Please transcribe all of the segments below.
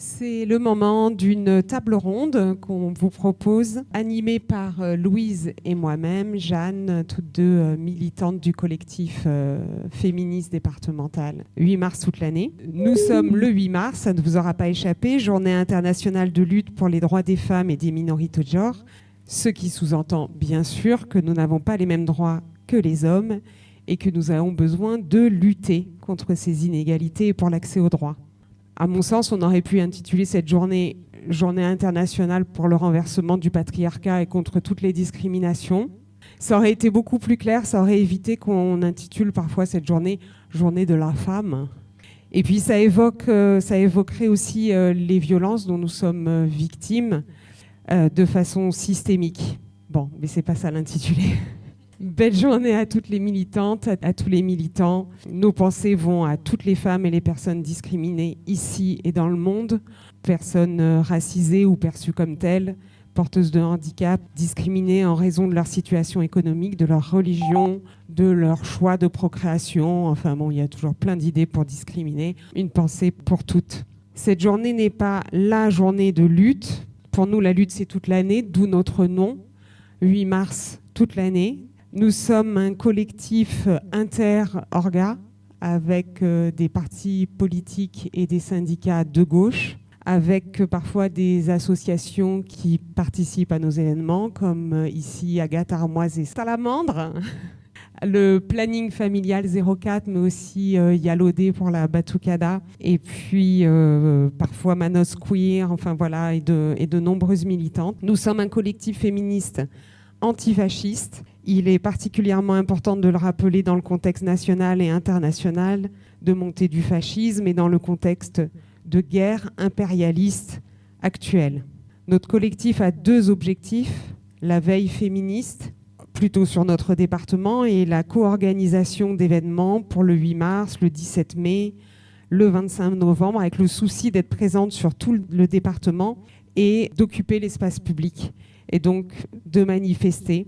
C'est le moment d'une table ronde qu'on vous propose, animée par Louise et moi-même, Jeanne, toutes deux militantes du collectif féministe départemental 8 mars toute l'année. Nous sommes le 8 mars, ça ne vous aura pas échappé, journée internationale de lutte pour les droits des femmes et des minorités de genre, ce qui sous-entend bien sûr que nous n'avons pas les mêmes droits que les hommes et que nous avons besoin de lutter contre ces inégalités et pour l'accès aux droits. À mon sens, on aurait pu intituler cette journée « Journée internationale pour le renversement du patriarcat et contre toutes les discriminations ». Ça aurait été beaucoup plus clair, ça aurait évité qu'on intitule parfois cette journée « Journée de la femme ». Et puis ça évoquerait aussi les violences dont nous sommes victimes de façon systémique. Bon, mais c'est pas ça l'intitulé. Belle journée à toutes les militantes, à tous les militants. Nos pensées vont à toutes les femmes et les personnes discriminées ici et dans le monde, personnes racisées ou perçues comme telles, porteuses de handicap, discriminées en raison de leur situation économique, de leur religion, de leur choix de procréation. Enfin bon, il y a toujours plein d'idées pour discriminer. Une pensée pour toutes. Cette journée n'est pas la journée de lutte. Pour nous, la lutte, c'est toute l'année, d'où notre nom, 8 mars, toute l'année. Nous sommes un collectif inter-orga avec des partis politiques et des syndicats de gauche, avec parfois des associations qui participent à nos événements, comme ici Agathe Armoise et Salamandre, le planning familial 04, mais aussi Yalodé pour la Batucada, et puis parfois Manos Queer, enfin voilà, et de nombreuses militantes. Nous sommes un collectif féministe antifasciste. Il est particulièrement important de le rappeler dans le contexte national et international de montée du fascisme et dans le contexte de guerre impérialiste actuelle. Notre collectif a deux objectifs, la veille féministe, plutôt sur notre département, et la co-organisation d'événements pour le 8 mars, le 17 mai, le 25 novembre, avec le souci d'être présente sur tout le département et d'occuper l'espace public. Et donc de manifester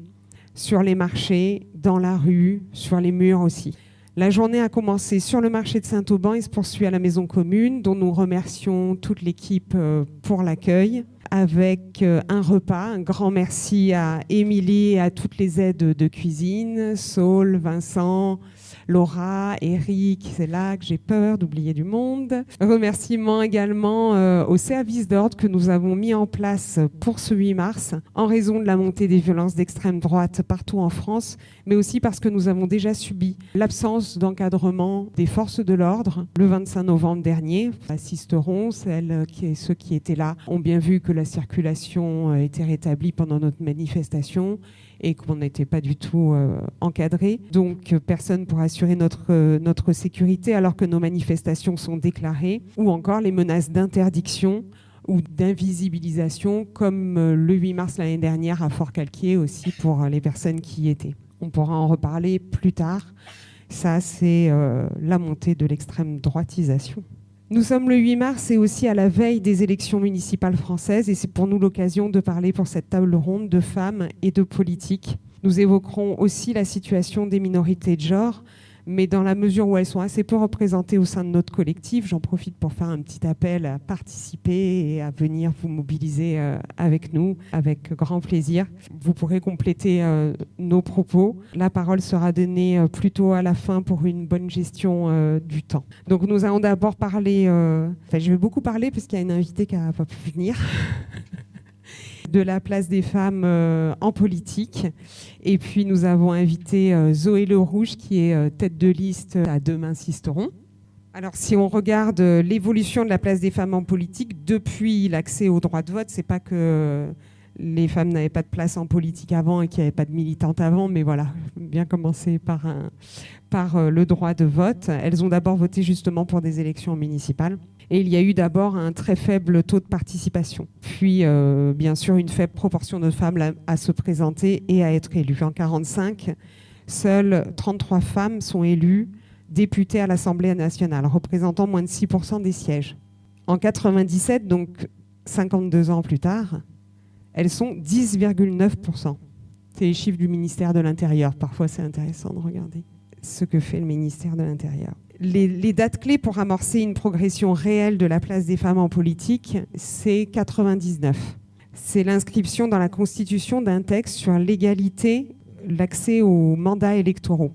sur les marchés, dans la rue, sur les murs aussi. La journée a commencé sur le marché de Saint-Auban et se poursuit à la Maison Commune, dont nous remercions toute l'équipe pour l'accueil, avec un repas. Un grand merci à Émilie et à toutes les aides de cuisine, Saul, Vincent, Laura, Eric, c'est là que j'ai peur d'oublier du monde. Remerciements également au service d'ordre que nous avons mis en place pour ce 8 mars, en raison de la montée des violences d'extrême droite partout en France, mais aussi parce que nous avons déjà subi l'absence d'encadrement des forces de l'ordre le 25 novembre dernier. Assisteront, ceux qui étaient là ont bien vu que la circulation était rétablie pendant notre manifestation et qu'on n'était pas du tout encadré. Donc personne pour assurer notre sécurité alors que nos manifestations sont déclarées, ou encore les menaces d'interdiction ou d'invisibilisation, comme le 8 mars l'année dernière à Fort-Calquier aussi pour les personnes qui y étaient. On pourra en reparler plus tard. Ça, c'est la montée de l'extrême droitisation. Nous sommes le 8 mars et aussi à la veille des élections municipales françaises, et c'est pour nous l'occasion de parler pour cette table ronde de femmes et de politique. Nous évoquerons aussi la situation des minorités de genre, mais dans la mesure où elles sont assez peu représentées au sein de notre collectif, j'en profite pour faire un petit appel à participer et à venir vous mobiliser avec nous, avec grand plaisir. Vous pourrez compléter nos propos. La parole sera donnée plutôt à la fin pour une bonne gestion du temps. Donc nous allons d'abord parler, je vais beaucoup parler parce qu'il y a une invitée qui n'a pas pu venir. De la place des femmes en politique. Et puis nous avons invité Zoé Le Rouge, qui est tête de liste à Demain insisteront. Alors si on regarde l'évolution de la place des femmes en politique depuis l'accès au droit de vote, c'est pas que les femmes n'avaient pas de place en politique avant et qu'il n'y avait pas de militantes avant, mais voilà, bien commencer par le droit de vote. Elles ont d'abord voté justement pour des élections municipales. Et il y a eu d'abord un très faible taux de participation. Puis, bien sûr, une faible proportion de femmes à se présenter et à être élues. En 1945, seules 33 femmes sont élues députées à l'Assemblée nationale, représentant moins de 6% des sièges. En 1997, donc 52 ans plus tard, elles sont 10,9%. C'est les chiffres du ministère de l'Intérieur. Parfois, c'est intéressant de regarder. ce que fait le ministère de l'Intérieur. Les dates clés pour amorcer une progression réelle de la place des femmes en politique, c'est 99. C'est l'inscription dans la Constitution d'un texte sur l'égalité, l'accès aux mandats électoraux.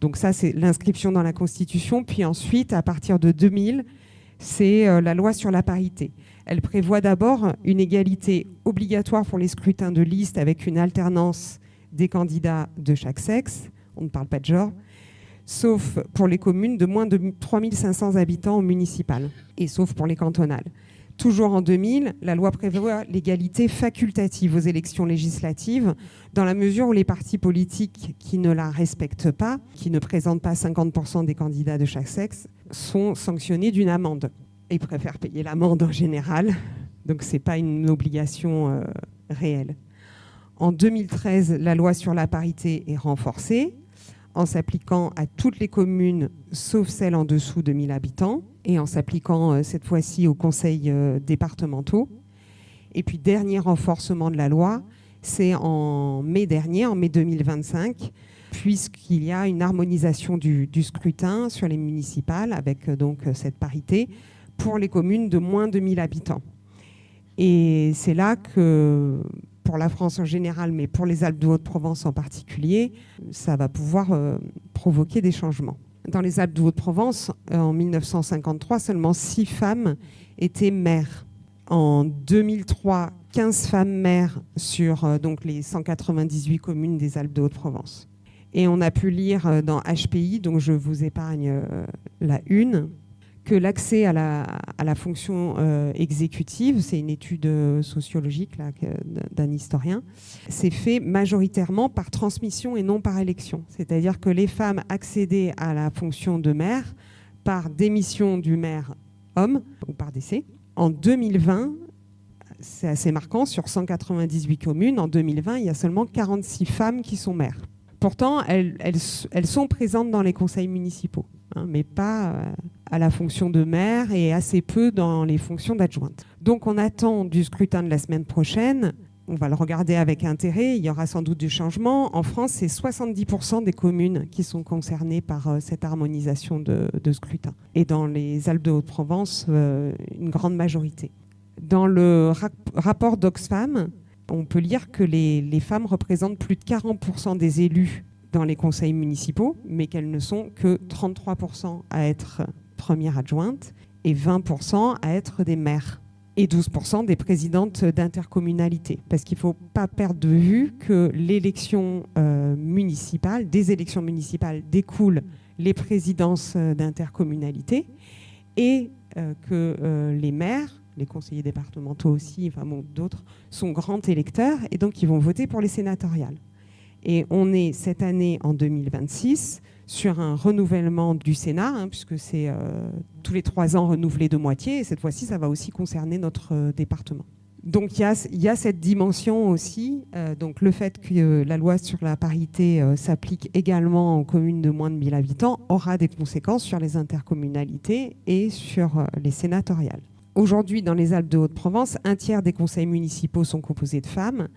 Donc ça, c'est l'inscription dans la Constitution. Puis ensuite, à partir de 2000, c'est la loi sur la parité. Elle prévoit d'abord une égalité obligatoire pour les scrutins de liste avec une alternance des candidats de chaque sexe. On ne parle pas de genre. Sauf pour les communes de moins de 3500 habitants au municipal, et sauf pour les cantonales. Toujours en 2000, la loi prévoit l'égalité facultative aux élections législatives, dans la mesure où les partis politiques qui ne la respectent pas, qui ne présentent pas 50% des candidats de chaque sexe, sont sanctionnés d'une amende. Ils préfèrent payer l'amende en général, donc ce n'est pas une obligation réelle. En 2013, la loi sur la parité est renforcée, en s'appliquant à toutes les communes, sauf celles en dessous de 1000 habitants, et en s'appliquant cette fois-ci aux conseils départementaux. Et puis, dernier renforcement de la loi, c'est en mai dernier, en mai 2025, puisqu'il y a une harmonisation du scrutin sur les municipales, avec donc cette parité, pour les communes de moins de 1000 habitants. Et c'est là que, pour la France en général, mais pour les Alpes de Haute-Provence en particulier, ça va pouvoir provoquer des changements. Dans les Alpes de Haute-Provence, en 1953, seulement 6 femmes étaient maires. En 2003, 15 femmes maires sur donc les 198 communes des Alpes de Haute-Provence. Et on a pu lire dans HPI, donc je vous épargne la une, que l'accès à la fonction exécutive, c'est une étude sociologique là, d'un historien, c'est fait majoritairement par transmission et non par élection. C'est-à-dire que les femmes accédaient à la fonction de maire par démission du maire homme ou par décès. En 2020, c'est assez marquant, sur 198 communes, en 2020, il y a seulement 46 femmes qui sont maires. Pourtant, elles sont présentes dans les conseils municipaux, mais pas à la fonction de maire et assez peu dans les fonctions d'adjointe. Donc on attend du scrutin de la semaine prochaine, on va le regarder avec intérêt, il y aura sans doute du changement. En France, c'est 70% des communes qui sont concernées par cette harmonisation de scrutin. Et dans les Alpes de Haute-Provence, une grande majorité. Dans le rapport d'Oxfam, on peut lire que les femmes représentent plus de 40% des élus dans les conseils municipaux, mais qu'elles ne sont que 33% à être première adjointe et 20% à être des maires et 12% des présidentes d'intercommunalité. Parce qu'il ne faut pas perdre de vue que l'élection municipale, des élections municipales découlent les présidences d'intercommunalité et que les maires, les conseillers départementaux aussi, enfin bon, d'autres, sont grands électeurs et donc ils vont voter pour les sénatoriales. Et on est cette année, en 2026, sur un renouvellement du Sénat, puisque c'est tous les 3 ans renouvelé de moitié, et cette fois-ci, ça va aussi concerner notre département. Donc il y a cette dimension aussi, donc le fait que la loi sur la parité s'applique également aux communes de moins de 1000 habitants aura des conséquences sur les intercommunalités et sur les sénatoriales. Aujourd'hui, dans les Alpes de Haute-Provence, 1/3 des conseils municipaux sont composés de femmes,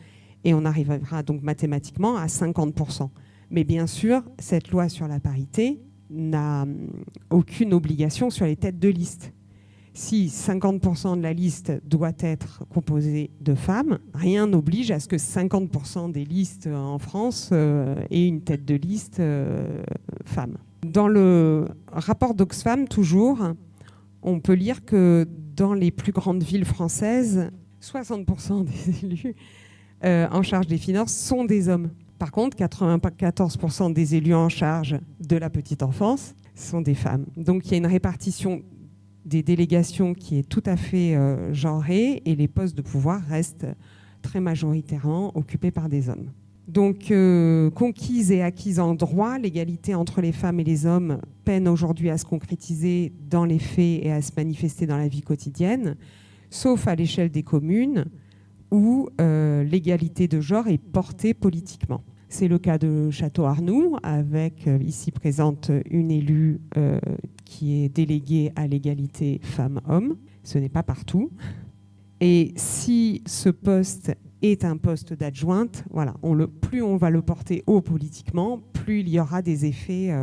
et on arrivera donc mathématiquement à 50%. Mais bien sûr, cette loi sur la parité n'a aucune obligation sur les têtes de liste. Si 50% de la liste doit être composée de femmes, rien n'oblige à ce que 50% des listes en France aient une tête de liste femme. Dans le rapport d'Oxfam, toujours, on peut lire que dans les plus grandes villes françaises, 60% des élus en charge des finances sont des hommes. Par contre, 94% des élus en charge de la petite enfance sont des femmes. Donc il y a une répartition des délégations qui est tout à fait genrée et les postes de pouvoir restent très majoritairement occupés par des hommes. Donc conquise et acquise en droit, l'égalité entre les femmes et les hommes peine aujourd'hui à se concrétiser dans les faits et à se manifester dans la vie quotidienne, sauf à l'échelle des communes, où l'égalité de genre est portée politiquement. C'est le cas de Château-Arnoux, avec ici présente une élue qui est déléguée à l'égalité femmes-hommes. Ce n'est pas partout. Et si ce poste est un poste d'adjointe, voilà, plus on va le porter haut politiquement, plus il y aura des effets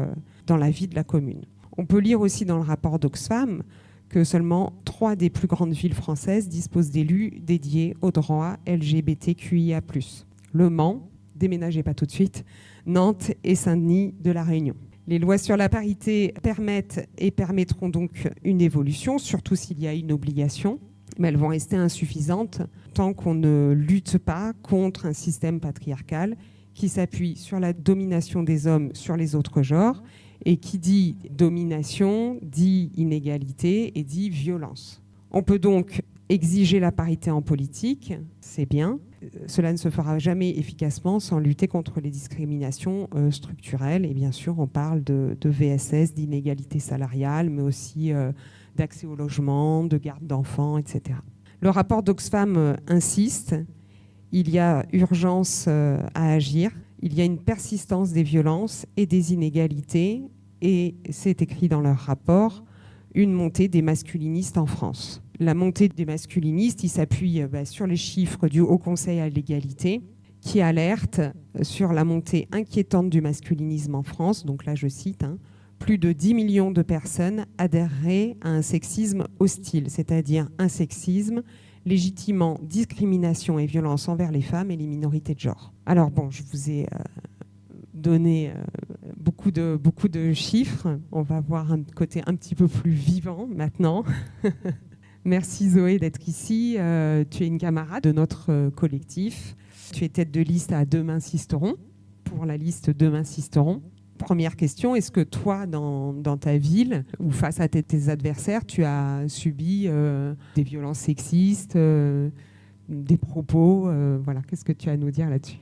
dans la vie de la commune. On peut lire aussi dans le rapport d'Oxfam que seulement 3 des plus grandes villes françaises disposent d'élus dédiés aux droits LGBTQIA+. Le Mans, déménagez pas tout de suite, Nantes et Saint-Denis de La Réunion. Les lois sur la parité permettent et permettront donc une évolution, surtout s'il y a une obligation, mais elles vont rester insuffisantes tant qu'on ne lutte pas contre un système patriarcal qui s'appuie sur la domination des hommes sur les autres genres. Et qui dit domination, dit inégalité et dit violence. On peut donc exiger la parité en politique, c'est bien. Cela ne se fera jamais efficacement sans lutter contre les discriminations structurelles. Et bien sûr, on parle de VSS, d'inégalité salariale, mais aussi d'accès au logement, de garde d'enfants, etc. Le rapport d'Oxfam insiste, il y a urgence à agir. Il y a une persistance des violences et des inégalités, et c'est écrit dans leur rapport, une montée des masculinistes en France. La montée des masculinistes, il s'appuie sur les chiffres du Haut Conseil à l'égalité, qui alerte sur la montée inquiétante du masculinisme en France. Donc là, je cite, plus de 10 millions de personnes adhéreraient à un sexisme hostile, c'est-à-dire un sexisme légitimant discrimination et violence envers les femmes et les minorités de genre. Alors bon, je vous ai donné beaucoup de chiffres. On va voir un côté un petit peu plus vivant maintenant. Merci Zoé d'être ici. Tu es une camarade de notre collectif. Tu es tête de liste à Demain Sisteront, pour la liste Demain Sisteront. Première question, est-ce que toi, dans ta ville, ou face à tes adversaires, tu as subi des violences sexistes, des propos voilà, qu'est-ce que tu as à nous dire là-dessus ?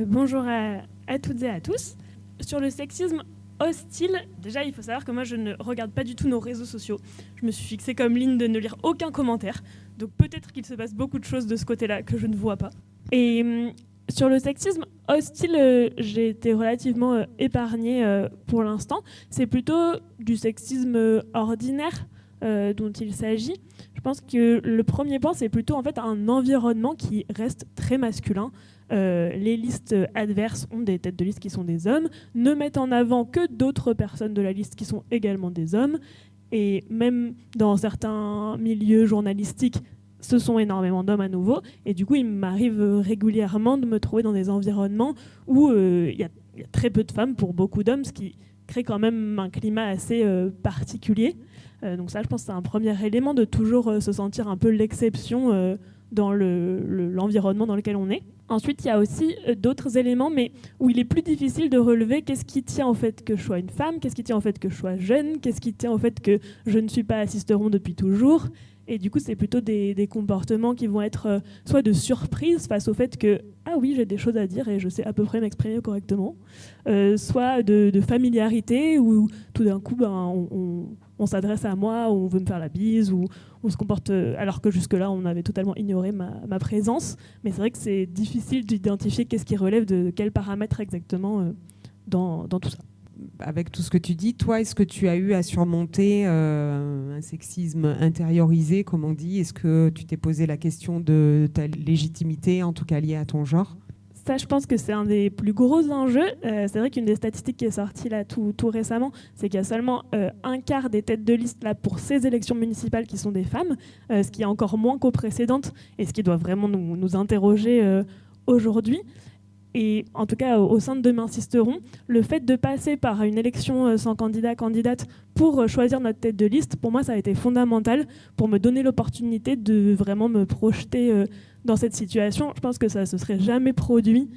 Bonjour à toutes et à tous. Sur le sexisme hostile, déjà, il faut savoir que moi, je ne regarde pas du tout nos réseaux sociaux. Je me suis fixée comme ligne de ne lire aucun commentaire. Donc peut-être qu'il se passe beaucoup de choses de ce côté-là que je ne vois pas. Et sur le sexisme hostile, j'ai été relativement épargnée pour l'instant. C'est plutôt du sexisme ordinaire dont il s'agit. Je pense que le premier point, c'est plutôt en fait un environnement qui reste très masculin. Les listes adverses ont des têtes de liste qui sont des hommes, ne mettent en avant que d'autres personnes de la liste qui sont également des hommes. Et même dans certains milieux journalistiques, ce sont énormément d'hommes à nouveau, et du coup il m'arrive régulièrement de me trouver dans des environnements où il y a très peu de femmes pour beaucoup d'hommes, ce qui crée quand même un climat assez particulier. Donc ça, je pense que c'est un premier élément, de toujours se sentir un peu l'exception dans l'environnement dans lequel on est. Ensuite, il y a aussi d'autres éléments, mais où il est plus difficile de relever qu'est-ce qui tient au fait que je sois une femme, qu'est-ce qui tient au fait que je sois jeune, qu'est-ce qui tient au fait que je ne suis pas à Sisteron depuis toujours. Et du coup, c'est plutôt des comportements qui vont être soit de surprise face au fait que « Ah oui, j'ai des choses à dire et je sais à peu près m'exprimer correctement », soit de familiarité où tout d'un coup, on s'adresse à moi, on veut me faire la bise, ou on se comporte alors que jusque-là, on avait totalement ignoré ma présence. Mais c'est vrai que c'est difficile d'identifier qu'est-ce qui relève de quels paramètres exactement dans tout ça. Avec tout ce que tu dis, toi, est-ce que tu as eu à surmonter un sexisme intériorisé, comme on dit ? Est-ce que tu t'es posé la question de ta légitimité, en tout cas liée à ton genre ? Ça, je pense que c'est un des plus gros enjeux. C'est vrai qu'une des statistiques qui est sortie là tout récemment, c'est qu'il y a seulement un quart des têtes de liste là, pour ces élections municipales qui sont des femmes, ce qui est encore moins qu'aux précédentes et ce qui doit vraiment nous interroger aujourd'hui. Et en tout cas, au sein de Demain Sisteron, le fait de passer par une élection sans candidat-candidate pour choisir notre tête de liste, pour moi, ça a été fondamental pour me donner l'opportunité de vraiment me projeter dans cette situation. Je pense que ça ne se serait jamais produit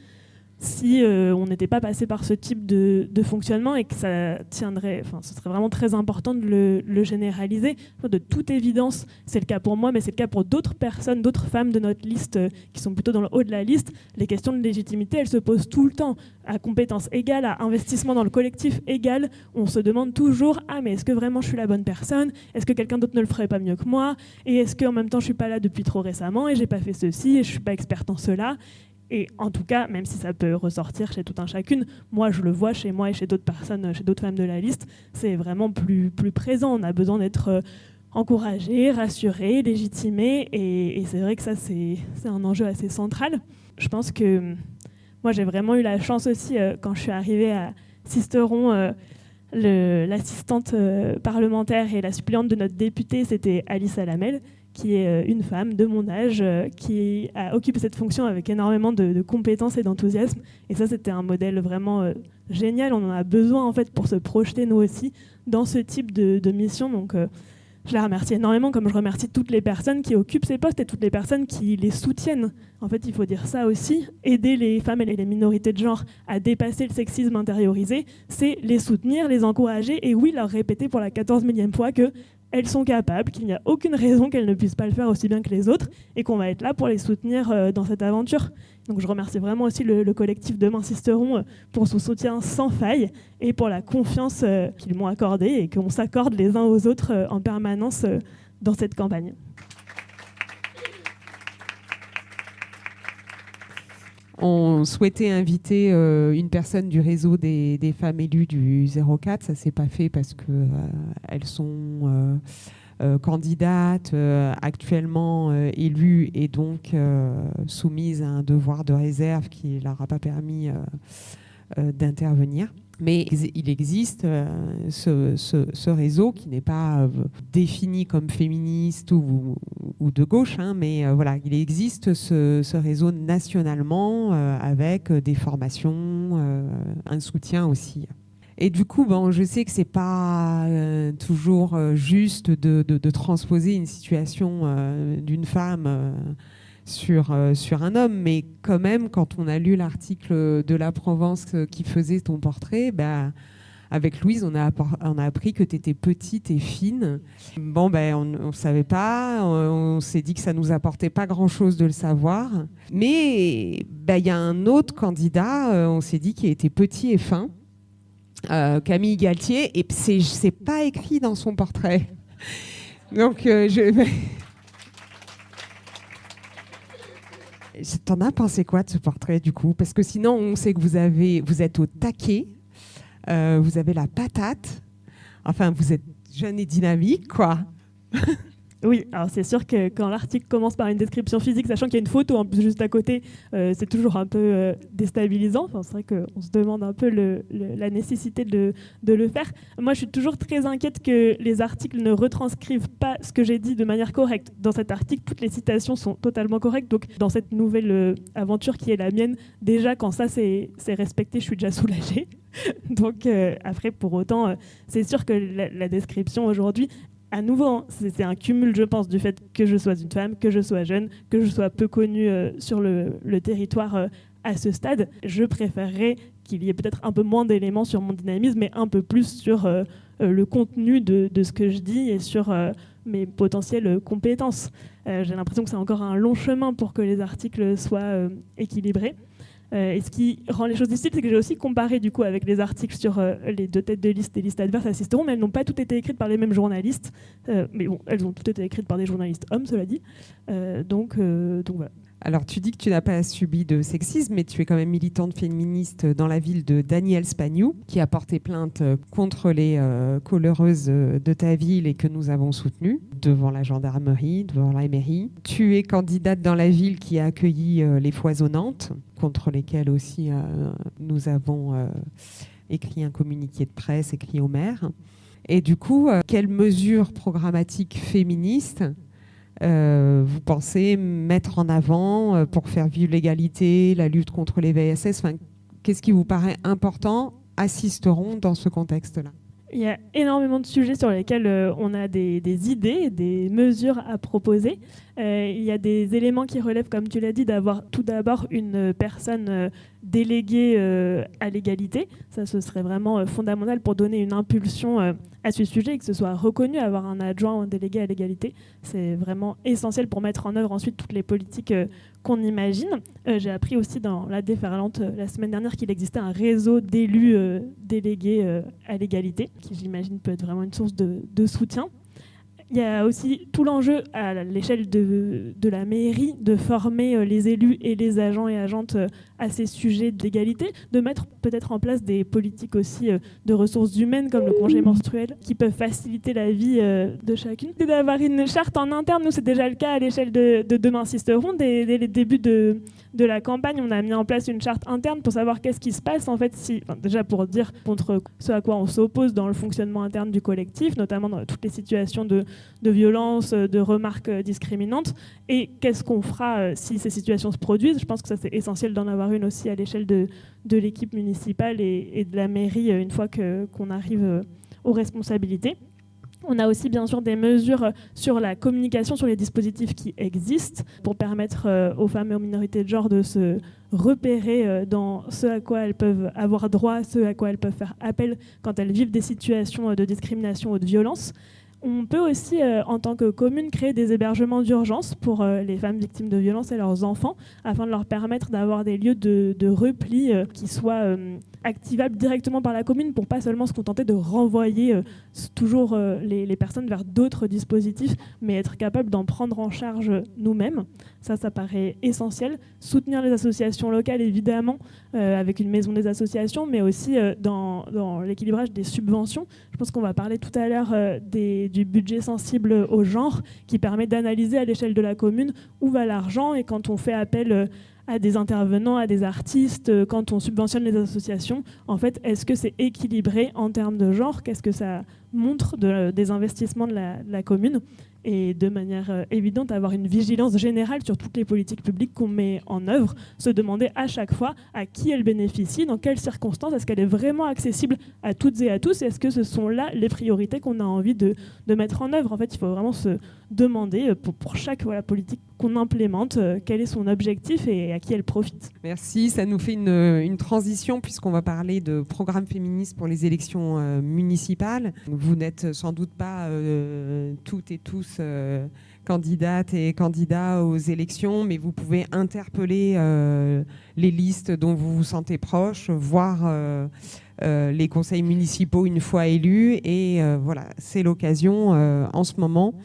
si on n'était pas passé par ce type de fonctionnement et que ça tiendrait, ce serait vraiment très important de le généraliser. De toute évidence, c'est le cas pour moi, mais c'est le cas pour d'autres personnes, d'autres femmes de notre liste qui sont plutôt dans le haut de la liste. Les questions de légitimité, elles se posent tout le temps. À compétence égale, à investissement dans le collectif égal, on se demande toujours « Ah, mais est-ce que vraiment je suis la bonne personne ? Est-ce que quelqu'un d'autre ne le ferait pas mieux que moi ? Et est-ce qu'en même temps, je ne suis pas là depuis trop récemment et je n'ai pas fait ceci et je ne suis pas experte en cela ?» Et en tout cas, même si ça peut ressortir chez tout un chacune, moi je le vois chez moi et chez d'autres personnes, chez d'autres femmes de la liste, c'est vraiment plus présent. On a besoin d'être encourager, rassurer, légitimer. Et c'est vrai que ça, c'est un enjeu assez central. Je pense que moi, j'ai vraiment eu la chance aussi, quand je suis arrivée à Sisteron, l'assistante parlementaire et la suppléante de notre députée, c'était Alice Alamel, qui est une femme de mon âge, qui a occupé cette fonction avec énormément de compétences et d'enthousiasme. Et ça, c'était un modèle vraiment génial. On en a besoin, en fait, pour se projeter, nous aussi, dans ce type de mission. Donc, je la remercie énormément, comme je remercie toutes les personnes qui occupent ces postes et toutes les personnes qui les soutiennent. En fait, il faut dire ça aussi. Aider les femmes et les minorités de genre à dépasser le sexisme intériorisé, c'est les soutenir, les encourager et oui, leur répéter pour la 14 millième fois qu'elles sont capables, qu'il n'y a aucune raison qu'elles ne puissent pas le faire aussi bien que les autres et qu'on va être là pour les soutenir dans cette aventure. Donc je remercie vraiment aussi le collectif Demain Sisteron pour son soutien sans faille et pour la confiance qu'ils m'ont accordée et qu'on s'accorde les uns aux autres en permanence dans cette campagne. On souhaitait inviter une personne du réseau des femmes élues du 04. Ça ne s'est pas fait parce qu'elles sont candidates, actuellement élues et donc soumises à un devoir de réserve qui ne leur a pas permis d'intervenir. Mais il existe ce réseau qui n'est pas défini comme féministe ou de gauche, hein, mais voilà, il existe ce réseau nationalement avec des formations, un soutien aussi. Et du coup, je sais que c'est pas toujours juste de transposer une situation d'une femme sur un homme, mais quand même, quand on a lu l'article de la Provence qui faisait ton portrait, avec Louise, on a appris que tu étais petite et fine. On ne savait pas, on s'est dit que ça nous apportait pas grand-chose de le savoir. Mais il y a un autre candidat, on s'est dit, qui était petit et fin, Camille Galtier, et c'est pas écrit dans son portrait. Donc, t'en as pensé quoi de ce portrait, du coup? Parce que sinon, on sait que vous êtes au taquet, vous avez la patate, enfin, vous êtes jeune et dynamique, quoi. Oui, alors c'est sûr que quand l'article commence par une description physique, sachant qu'il y a une photo en plus juste à côté, c'est toujours un peu déstabilisant. Enfin, c'est vrai qu'on se demande un peu la nécessité de le faire. Moi, je suis toujours très inquiète que les articles ne retranscrivent pas ce que j'ai dit de manière correcte. Dans cet article, toutes les citations sont totalement correctes. Donc, dans cette nouvelle aventure qui est la mienne, déjà, quand ça c'est respecté, je suis déjà soulagée. Donc, après, pour autant, c'est sûr que la description aujourd'hui, à nouveau, c'est un cumul, je pense, du fait que je sois une femme, que je sois jeune, que je sois peu connue sur le territoire à ce stade. Je préférerais qu'il y ait peut-être un peu moins d'éléments sur mon dynamisme, mais un peu plus sur le contenu de ce que je dis et sur mes potentielles compétences. J'ai l'impression que c'est encore un long chemin pour que les articles soient équilibrés. Et ce qui rend les choses difficiles, c'est que j'ai aussi comparé du coup avec les articles sur les deux têtes de liste des listes adverses à Sisteron, mais elles n'ont pas toutes été écrites par les mêmes journalistes. Mais bon, elles ont toutes été écrites par des journalistes hommes, cela dit. Donc voilà. Alors, tu dis que tu n'as pas subi de sexisme, mais tu es quand même militante féministe dans la ville de Daniel Spagnou, qui a porté plainte contre les collereuses de ta ville et que nous avons soutenues devant la gendarmerie, devant la mairie. Tu es candidate dans la ville qui a accueilli les foisonnantes, contre lesquelles aussi nous avons écrit un communiqué de presse, écrit au maire. Et du coup, quelles mesures programmatiques féministes vous pensez mettre en avant pour faire vivre l'égalité, la lutte contre les VSS, qu'est-ce qui vous paraît important à Sisteron dans ce contexte-là? Il y a énormément de sujets sur lesquels on a des idées, des mesures à proposer. Il y a des éléments qui relèvent, comme tu l'as dit, d'avoir tout d'abord une personne déléguée à l'égalité. Ça, ce serait vraiment fondamental pour donner une impulsion à ce sujet et que ce soit reconnu. Avoir un adjoint ou un délégué à l'égalité, c'est vraiment essentiel pour mettre en œuvre ensuite toutes les politiques qu'on imagine. J'ai appris aussi dans la déferlante la semaine dernière qu'il existait un réseau d'élus délégués à l'égalité, qui j'imagine peut être vraiment une source de soutien. Il y a aussi tout l'enjeu à l'échelle de la mairie de former les élus et les agents et agentes à ces sujets d'égalité, de mettre peut-être en place des politiques aussi de ressources humaines comme le congé menstruel qui peuvent faciliter la vie de chacune. Et d'avoir une charte en interne, nous c'est déjà le cas à l'échelle de Demain Sisteront. Dès les débuts de la campagne, on a mis en place une charte interne pour savoir qu'est-ce qui se passe en fait, déjà pour dire contre ce à quoi on s'oppose dans le fonctionnement interne du collectif, notamment dans toutes les situations de violence, de remarques discriminantes, et qu'est-ce qu'on fera si ces situations se produisent. Je pense que ça c'est essentiel d'en avoir une aussi à l'échelle de l'équipe municipale et de la mairie une fois qu'on arrive aux responsabilités. On a aussi bien sûr des mesures sur la communication, sur les dispositifs qui existent pour permettre aux femmes et aux minorités de genre de se repérer dans ce à quoi elles peuvent avoir droit, ce à quoi elles peuvent faire appel quand elles vivent des situations de discrimination ou de violence. On peut aussi, en tant que commune, créer des hébergements d'urgence pour les femmes victimes de violences et leurs enfants, afin de leur permettre d'avoir des lieux de repli qui soient activables directement par la commune, pour pas seulement se contenter de renvoyer toujours les personnes vers d'autres dispositifs, mais être capable d'en prendre en charge nous-mêmes. Ça paraît essentiel. Soutenir les associations locales, évidemment, avec une maison des associations, mais aussi dans l'équilibrage des subventions. Je pense qu'on va parler tout à l'heure du budget sensible au genre, qui permet d'analyser à l'échelle de la commune où va l'argent, et quand on fait appel à des intervenants, à des artistes, quand on subventionne les associations, en fait, est-ce que c'est équilibré en termes de genre? Qu'est-ce que ça montre des investissements de la commune? Et de manière évidente, avoir une vigilance générale sur toutes les politiques publiques qu'on met en œuvre, se demander à chaque fois à qui elle bénéficie, dans quelles circonstances, est-ce qu'elle est vraiment accessible à toutes et à tous, et est-ce que ce sont là les priorités qu'on a envie de mettre en œuvre. En fait, il faut vraiment se demander pour chaque politique qu'on implémente, quel est son objectif et à qui elle profite. Merci, ça nous fait une transition puisqu'on va parler de programme féministe pour les élections municipales. Vous n'êtes sans doute pas toutes et tous candidates et candidats aux élections, mais vous pouvez interpeller les listes dont vous vous sentez proche, voir les conseils municipaux une fois élus, et voilà, c'est l'occasion en ce moment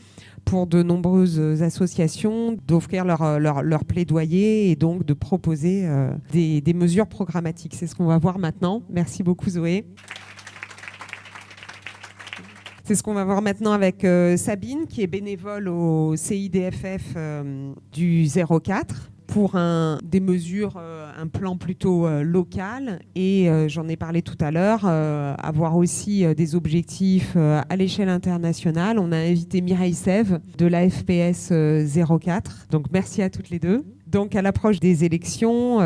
pour de nombreuses associations d'offrir leur plaidoyer et donc de proposer des mesures programmatiques. C'est ce qu'on va voir maintenant. Merci beaucoup Zoé. C'est ce qu'on va voir maintenant avec Sabine, qui est bénévole au CIDFF du 04 pour des mesures, un plan plutôt local. Et j'en ai parlé tout à l'heure, avoir aussi des objectifs à l'échelle internationale. On a invité Mireille Sève de la FPS 04. Donc merci à toutes les deux. Donc à l'approche des élections,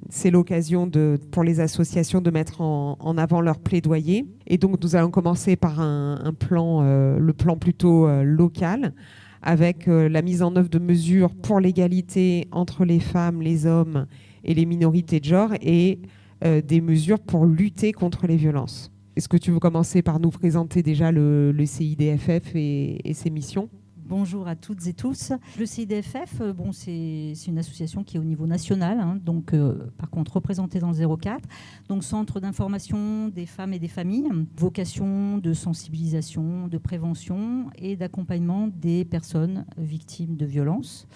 c'est l'occasion pour les associations de mettre en avant leur plaidoyer. Et donc nous allons commencer par un plan, le plan plutôt local, avec la mise en œuvre de mesures pour l'égalité entre les femmes, les hommes et les minorités de genre, et des mesures pour lutter contre les violences. Est-ce que tu veux commencer par nous présenter déjà le CIDFF et ses missions ? Bonjour à toutes et tous. Le CIDFF, c'est une association qui est au niveau national, donc par contre représentée dans le 04, donc centre d'information des femmes et des familles, vocation de sensibilisation, de prévention et d'accompagnement des personnes victimes de violences,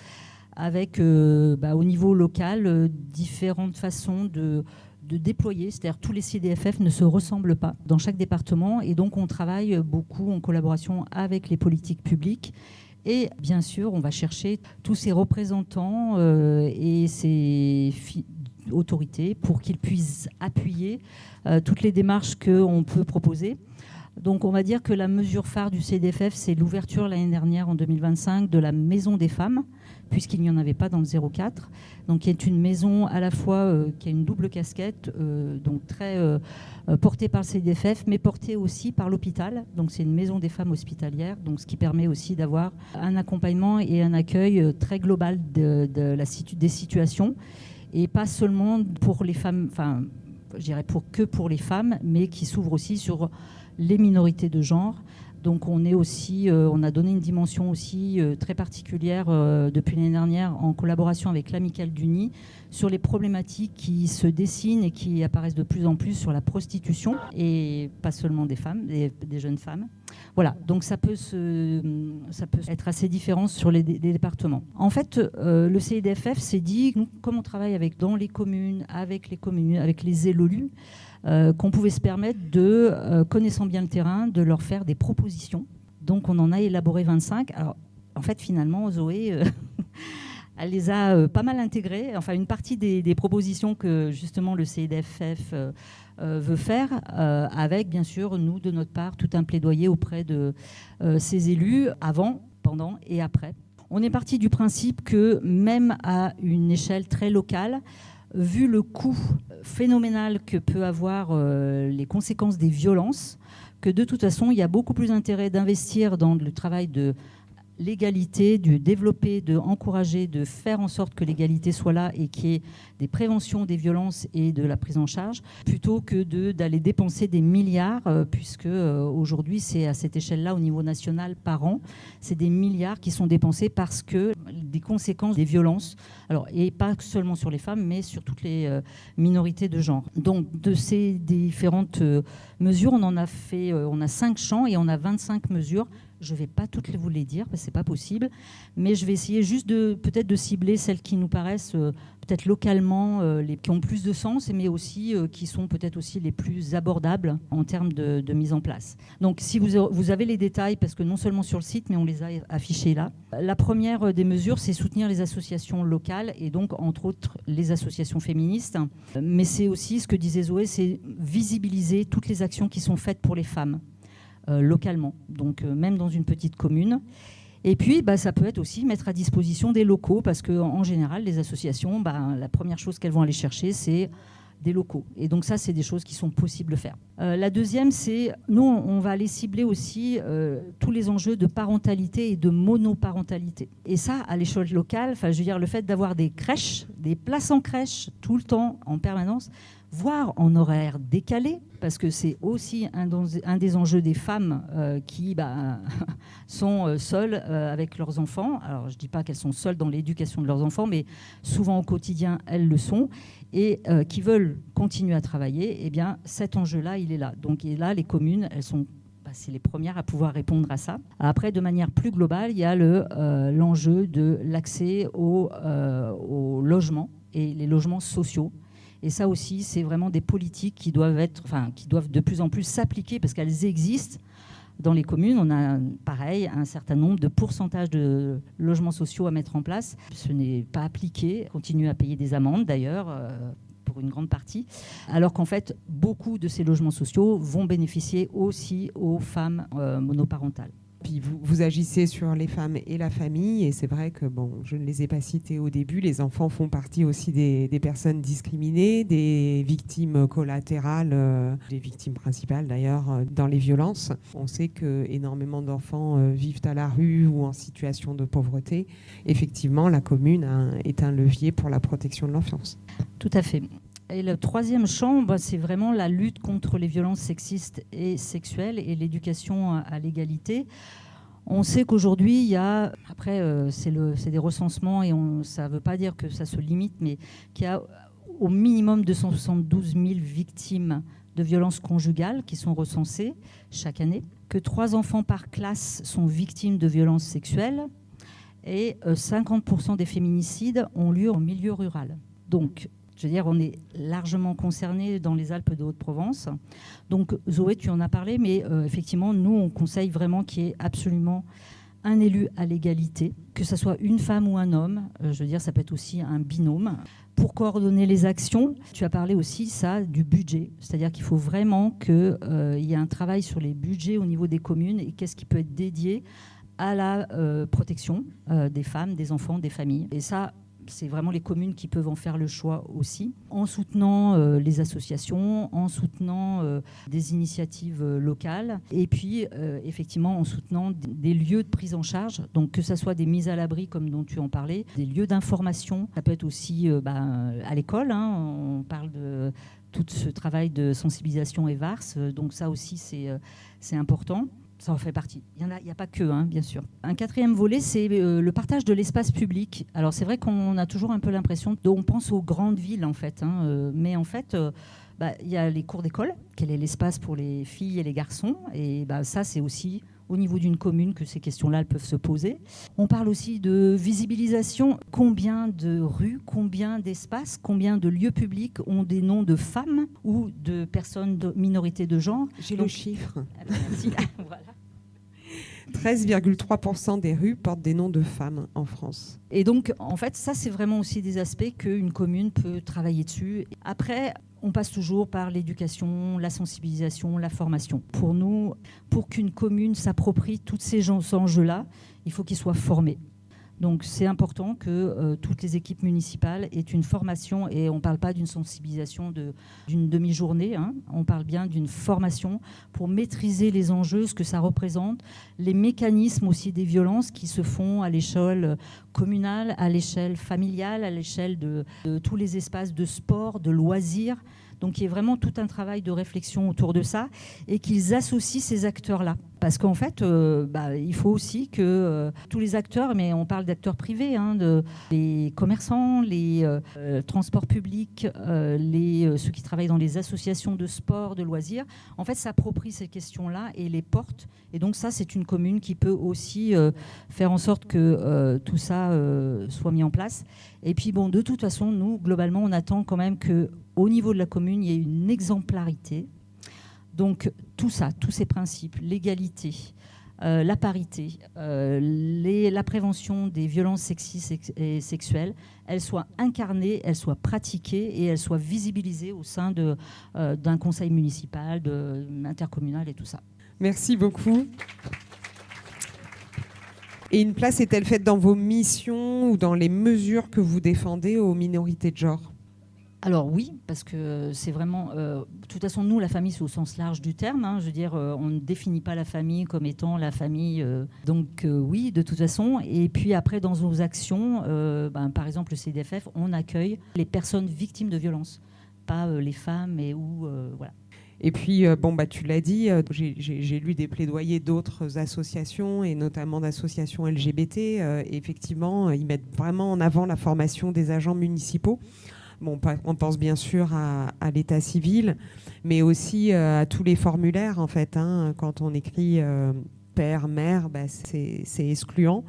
avec au niveau local différentes façons de déployer, c'est-à-dire tous les CIDFF ne se ressemblent pas dans chaque département, et donc on travaille beaucoup en collaboration avec les politiques publiques. Et bien sûr, on va chercher tous ces représentants et ces autorités pour qu'ils puissent appuyer toutes les démarches qu'on peut proposer. Donc on va dire que la mesure phare du CIDFF, c'est l'ouverture l'année dernière, en 2025, de la Maison des femmes, puisqu'il n'y en avait pas dans le 04. Donc qui est une maison à la fois qui a une double casquette, donc très portée par le CIDFF, mais portée aussi par l'hôpital. Donc c'est une maison des femmes hospitalières, donc ce qui permet aussi d'avoir un accompagnement et un accueil très global des situations, et pas seulement pour les femmes, enfin je dirais pour les femmes, mais qui s'ouvre aussi sur les minorités de genre. Donc on a donné une dimension aussi très particulière depuis l'année dernière, en collaboration avec l'Amicale du Nid, sur les problématiques qui se dessinent et qui apparaissent de plus en plus sur la prostitution, et pas seulement des femmes, des jeunes femmes. Voilà, donc ça peut être assez différent sur les départements. En fait, le CIDFF s'est dit, nous, comme on travaille dans les communes, avec les élus, qu'on pouvait se permettre de, connaissant bien le terrain, de leur faire des propositions. Donc on en a élaboré 25. Alors, en fait, finalement, Zoé, elle les a pas mal intégrées. Enfin, une partie des propositions que justement le CIDFF veut faire, avec bien sûr, nous, de notre part, tout un plaidoyer auprès de ces élus, avant, pendant et après. On est parti du principe que même à une échelle très locale, vu le coût phénoménal que peut avoir les conséquences des violences, que de toute façon, il y a beaucoup plus intérêt d'investir dans le travail de l'égalité, de développer, d'encourager, de faire en sorte que l'égalité soit là et qu'il y ait des préventions des violences et de la prise en charge, plutôt que d'aller dépenser des milliards, puisque aujourd'hui, c'est à cette échelle-là, au niveau national, par an, c'est des milliards qui sont dépensés parce que des conséquences des violences, alors, et pas seulement sur les femmes, mais sur toutes les minorités de genre. Donc, de ces différentes mesures, on a 5 champs et on a 25 mesures. Je ne vais pas toutes vous les dire, parce que ce n'est pas possible, mais je vais essayer juste peut-être de cibler celles qui nous paraissent peut-être localement, qui ont plus de sens, mais aussi qui sont peut-être aussi les plus abordables en termes de mise en place. Donc si vous avez les détails, parce que non seulement sur le site, mais on les a affichés là. La première des mesures, c'est soutenir les associations locales, et donc entre autres les associations féministes. Mais c'est aussi, ce que disait Zoé, c'est visibiliser toutes les actions qui sont faites pour les femmes. Localement, donc même dans une petite commune. Et puis, ça peut être aussi mettre à disposition des locaux, parce qu'en général, les associations, la première chose qu'elles vont aller chercher, c'est des locaux. Et donc ça, c'est des choses qui sont possibles de faire. La deuxième, c'est, nous, on va aller cibler aussi tous les enjeux de parentalité et de monoparentalité. Et ça, à l'échelle locale, je veux dire, le fait d'avoir des crèches, des places en crèche tout le temps, en permanence, voire en horaire décalé, parce que c'est aussi un des enjeux des femmes qui sont seules avec leurs enfants. Alors, je ne dis pas qu'elles sont seules dans l'éducation de leurs enfants, mais souvent au quotidien, elles le sont, et qui veulent continuer à travailler. Eh bien, cet enjeu-là, il est là. Donc, et là, les communes, elles sont... c'est les premières à pouvoir répondre à ça. Après, de manière plus globale, il y a l'enjeu de l'accès au logement et les logements sociaux. Et ça aussi, c'est vraiment des politiques qui doivent de plus en plus s'appliquer, parce qu'elles existent dans les communes. On a, pareil, un certain nombre de pourcentages de logements sociaux à mettre en place. Ce n'est pas appliqué. On continue à payer des amendes, d'ailleurs, pour une grande partie. Alors qu'en fait, beaucoup de ces logements sociaux vont bénéficier aussi aux femmes monoparentales. Puis vous agissez sur les femmes et la famille, et c'est vrai que, je ne les ai pas cités au début, les enfants font partie aussi des personnes discriminées, des victimes collatérales, des victimes principales d'ailleurs dans les violences. On sait qu'énormément d'enfants vivent à la rue ou en situation de pauvreté. Effectivement, la commune est un levier pour la protection de l'enfance. Tout à fait. Et le troisième champ, c'est vraiment la lutte contre les violences sexistes et sexuelles et l'éducation à l'égalité. On sait qu'aujourd'hui, il y a, après c'est des recensements et ça ne veut pas dire que ça se limite, mais qu'il y a au minimum 272 000 victimes de violences conjugales qui sont recensées chaque année, que 3 enfants par classe sont victimes de violences sexuelles et 50% des féminicides ont lieu en milieu rural. Donc, je veux dire, on est largement concerné dans les Alpes de Haute-Provence. Donc, Zoé, tu en as parlé, mais effectivement, nous, on conseille vraiment qu'il y ait absolument un élu à l'égalité, que ce soit une femme ou un homme. Je veux dire, ça peut être aussi un binôme. Pour coordonner les actions, tu as parlé aussi, du budget. C'est-à-dire qu'il faut vraiment qu'il y ait un travail sur les budgets au niveau des communes et qu'est-ce qui peut être dédié à la protection des femmes, des enfants, des familles. Et ça, c'est vraiment les communes qui peuvent en faire le choix aussi, en soutenant les associations, en soutenant des initiatives locales, et puis effectivement en soutenant des lieux de prise en charge, donc que ce soit des mises à l'abri comme dont tu en parlais, des lieux d'information, ça peut être aussi à l'école, on parle de tout ce travail de sensibilisation EVARS, donc ça aussi c'est important. Ça en fait partie. Il n'y a pas que, bien sûr. Un quatrième volet, c'est le partage de l'espace public. Alors, c'est vrai qu'on a toujours un peu l'impression on pense aux grandes villes, en fait. Mais en fait, il y a les cours d'école. Quel est l'espace pour les filles et les garçons ? Et ça, c'est aussi au niveau d'une commune que ces questions-là elles peuvent se poser. On parle aussi de visibilisation. Combien de rues, combien d'espaces, combien de lieux publics ont des noms de femmes ou de personnes de minorité de genre? J'ai le chiffre. Merci. Voilà. 13,3% des rues portent des noms de femmes en France. Et donc, en fait, ça, c'est vraiment aussi des aspects qu'une commune peut travailler dessus. Après, on passe toujours par l'éducation, la sensibilisation, la formation. Pour nous, pour qu'une commune s'approprie tous ces enjeux-là, il faut qu'ils soient formés. Donc c'est important que toutes les équipes municipales aient une formation, et on ne parle pas d'une sensibilisation d'une demi-journée, hein. On parle bien d'une formation pour maîtriser les enjeux, ce que ça représente, les mécanismes aussi des violences qui se font à l'échelle communale, à l'échelle familiale, à l'échelle de tous les espaces de sport, de loisirs. Donc il y a vraiment tout un travail de réflexion autour de ça et qu'ils associent ces acteurs-là. Parce qu'en fait, il faut aussi que tous les acteurs, mais on parle d'acteurs privés, hein, les commerçants, les transports publics, ceux qui travaillent dans les associations de sport, de loisirs, en fait, s'approprient ces questions-là et les portent. Et donc ça, c'est une commune qui peut aussi faire en sorte que tout ça soit mis en place. Et puis, bon, de toute façon, nous, globalement, on attend quand même qu'au niveau de la commune, il y ait une exemplarité. Donc tout ça, tous ces principes, l'égalité, la parité, la prévention des violences sexistes et sexuelles, elles soient incarnées, elles soient pratiquées et elles soient visibilisées au sein d'un conseil municipal, intercommunal et tout ça. Merci beaucoup. Et une place est-elle faite dans vos missions ou dans les mesures que vous défendez aux minorités de genre ? Alors oui, parce que c'est vraiment... de toute façon, nous, la famille, c'est au sens large du terme. Hein, je veux dire, on ne définit pas la famille comme étant la famille. Donc oui, de toute façon. Et puis après, dans nos actions, par exemple, le CIDFF, on accueille les personnes victimes de violences, pas les femmes voilà. Et puis, tu l'as dit, j'ai lu des plaidoyers d'autres associations, et notamment d'associations LGBT. Effectivement, ils mettent vraiment en avant la formation des agents municipaux. Bon, on pense bien sûr à l'état civil, mais aussi à tous les formulaires, en fait. Hein, quand on écrit père, mère, c'est excluant.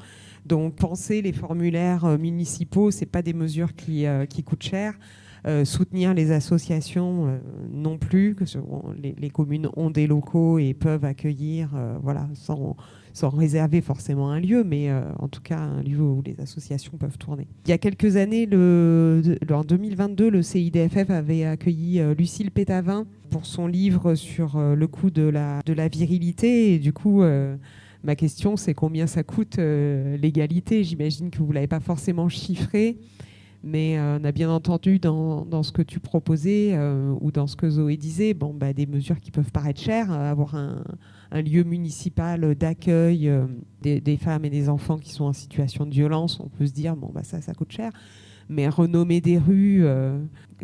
Donc, penser les formulaires municipaux, ce n'est pas des mesures qui coûtent cher. Soutenir les associations non plus, que les communes ont des locaux et peuvent accueillir, sans réserver forcément un lieu, mais en tout cas un lieu où les associations peuvent tourner. Il y a quelques années, en 2022, le CIDFF avait accueilli Lucille Pétavin pour son livre sur le coût de la virilité, et du coup... ma question, c'est combien ça coûte l'égalité ? J'imagine que vous ne l'avez pas forcément chiffré, mais on a bien entendu dans ce que tu proposais ou dans ce que Zoé disait, des mesures qui peuvent paraître chères, avoir un lieu municipal d'accueil des femmes et des enfants qui sont en situation de violence, on peut se dire, ça coûte cher. Mais renommer des rues,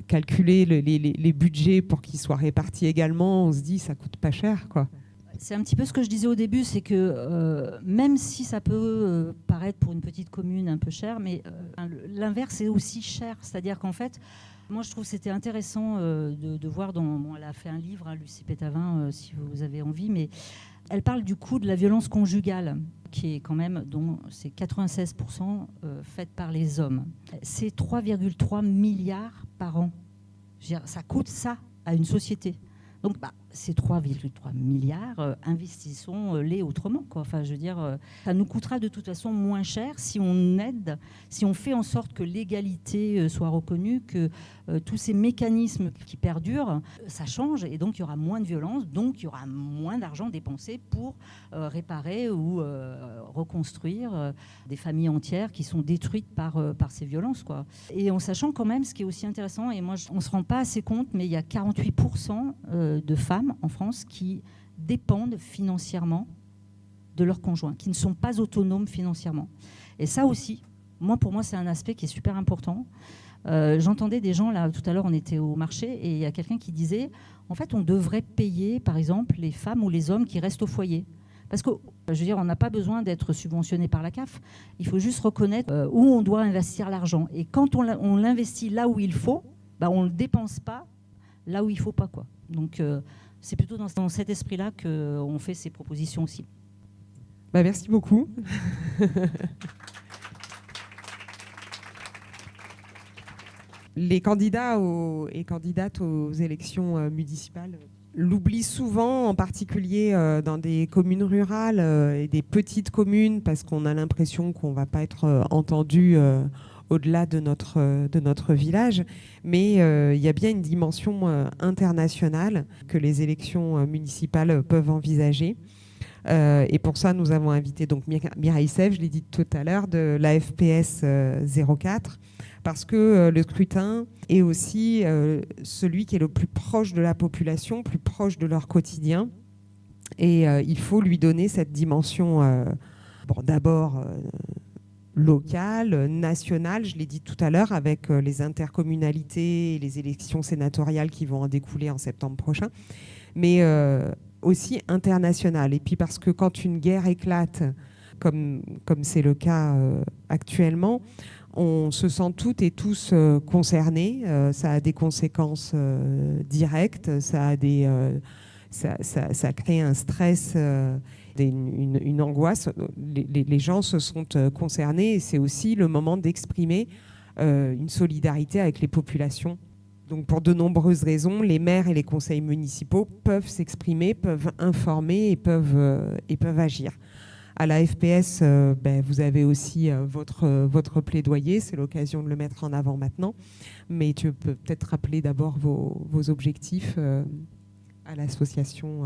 calculer les budgets pour qu'ils soient répartis également, on se dit, ça coûte pas cher, quoi. C'est un petit peu ce que je disais au début, c'est que même si ça peut paraître pour une petite commune un peu cher, mais l'inverse est aussi cher. C'est-à-dire qu'en fait, moi je trouve que c'était intéressant de voir, elle a fait un livre, hein, Lucie Pétavin, si vous avez envie, mais elle parle du coût de la violence conjugale, qui est quand même, dont c'est 96% faite par les hommes. C'est 3,3 milliards par an. Je veux dire, ça coûte ça à une société. Donc, ces 3,3 milliards, investissons-les autrement, quoi. Enfin, je veux dire, ça nous coûtera de toute façon moins cher si on aide, si on fait en sorte que l'égalité soit reconnue, que tous ces mécanismes qui perdurent, ça change, et donc il y aura moins de violence, donc il y aura moins d'argent dépensé pour réparer ou reconstruire des familles entières qui sont détruites par ces violences, quoi. Et en sachant quand même, ce qui est aussi intéressant, et moi on ne se rend pas assez compte, mais il y a 48% de femmes en France qui dépendent financièrement de leur conjoint, qui ne sont pas autonomes financièrement. Et ça aussi, pour moi, c'est un aspect qui est super important. J'entendais des gens, là, tout à l'heure, on était au marché, et il y a quelqu'un qui disait, en fait, on devrait payer, par exemple, les femmes ou les hommes qui restent au foyer. Parce que, je veux dire, on n'a pas besoin d'être subventionné par la CAF. Il faut juste reconnaître où on doit investir l'argent. Et quand on l'investit là où il faut, on ne le dépense pas là où il ne faut pas, quoi. Donc, c'est plutôt dans cet esprit-là qu'on fait ces propositions aussi. Merci beaucoup. Les candidats et candidates aux élections municipales l'oublient souvent, en particulier dans des communes rurales et des petites communes, parce qu'on a l'impression qu'on ne va pas être entendu au-delà de notre village. Mais il y a bien une dimension internationale que les élections municipales peuvent envisager. Et pour ça, nous avons invité donc Mireille Sèvres, je l'ai dit tout à l'heure, de la FPS 04, parce que le scrutin est aussi celui qui est le plus proche de la population, plus proche de leur quotidien. Et il faut lui donner cette dimension, d'abord locale, nationale, je l'ai dit tout à l'heure, avec les intercommunalités et les élections sénatoriales qui vont en découler en septembre prochain, mais aussi internationale. Et puis parce que quand une guerre éclate, comme c'est le cas actuellement, on se sent toutes et tous concernés. Ça a des conséquences directes, ça crée un stress, une angoisse. Les gens se sont concernés et c'est aussi le moment d'exprimer une solidarité avec les populations. Donc pour de nombreuses raisons, les maires et les conseils municipaux peuvent s'exprimer, peuvent informer et peuvent agir. À la FPS, vous avez aussi votre plaidoyer, c'est l'occasion de le mettre en avant maintenant, mais tu peux peut-être rappeler d'abord vos objectifs à l'association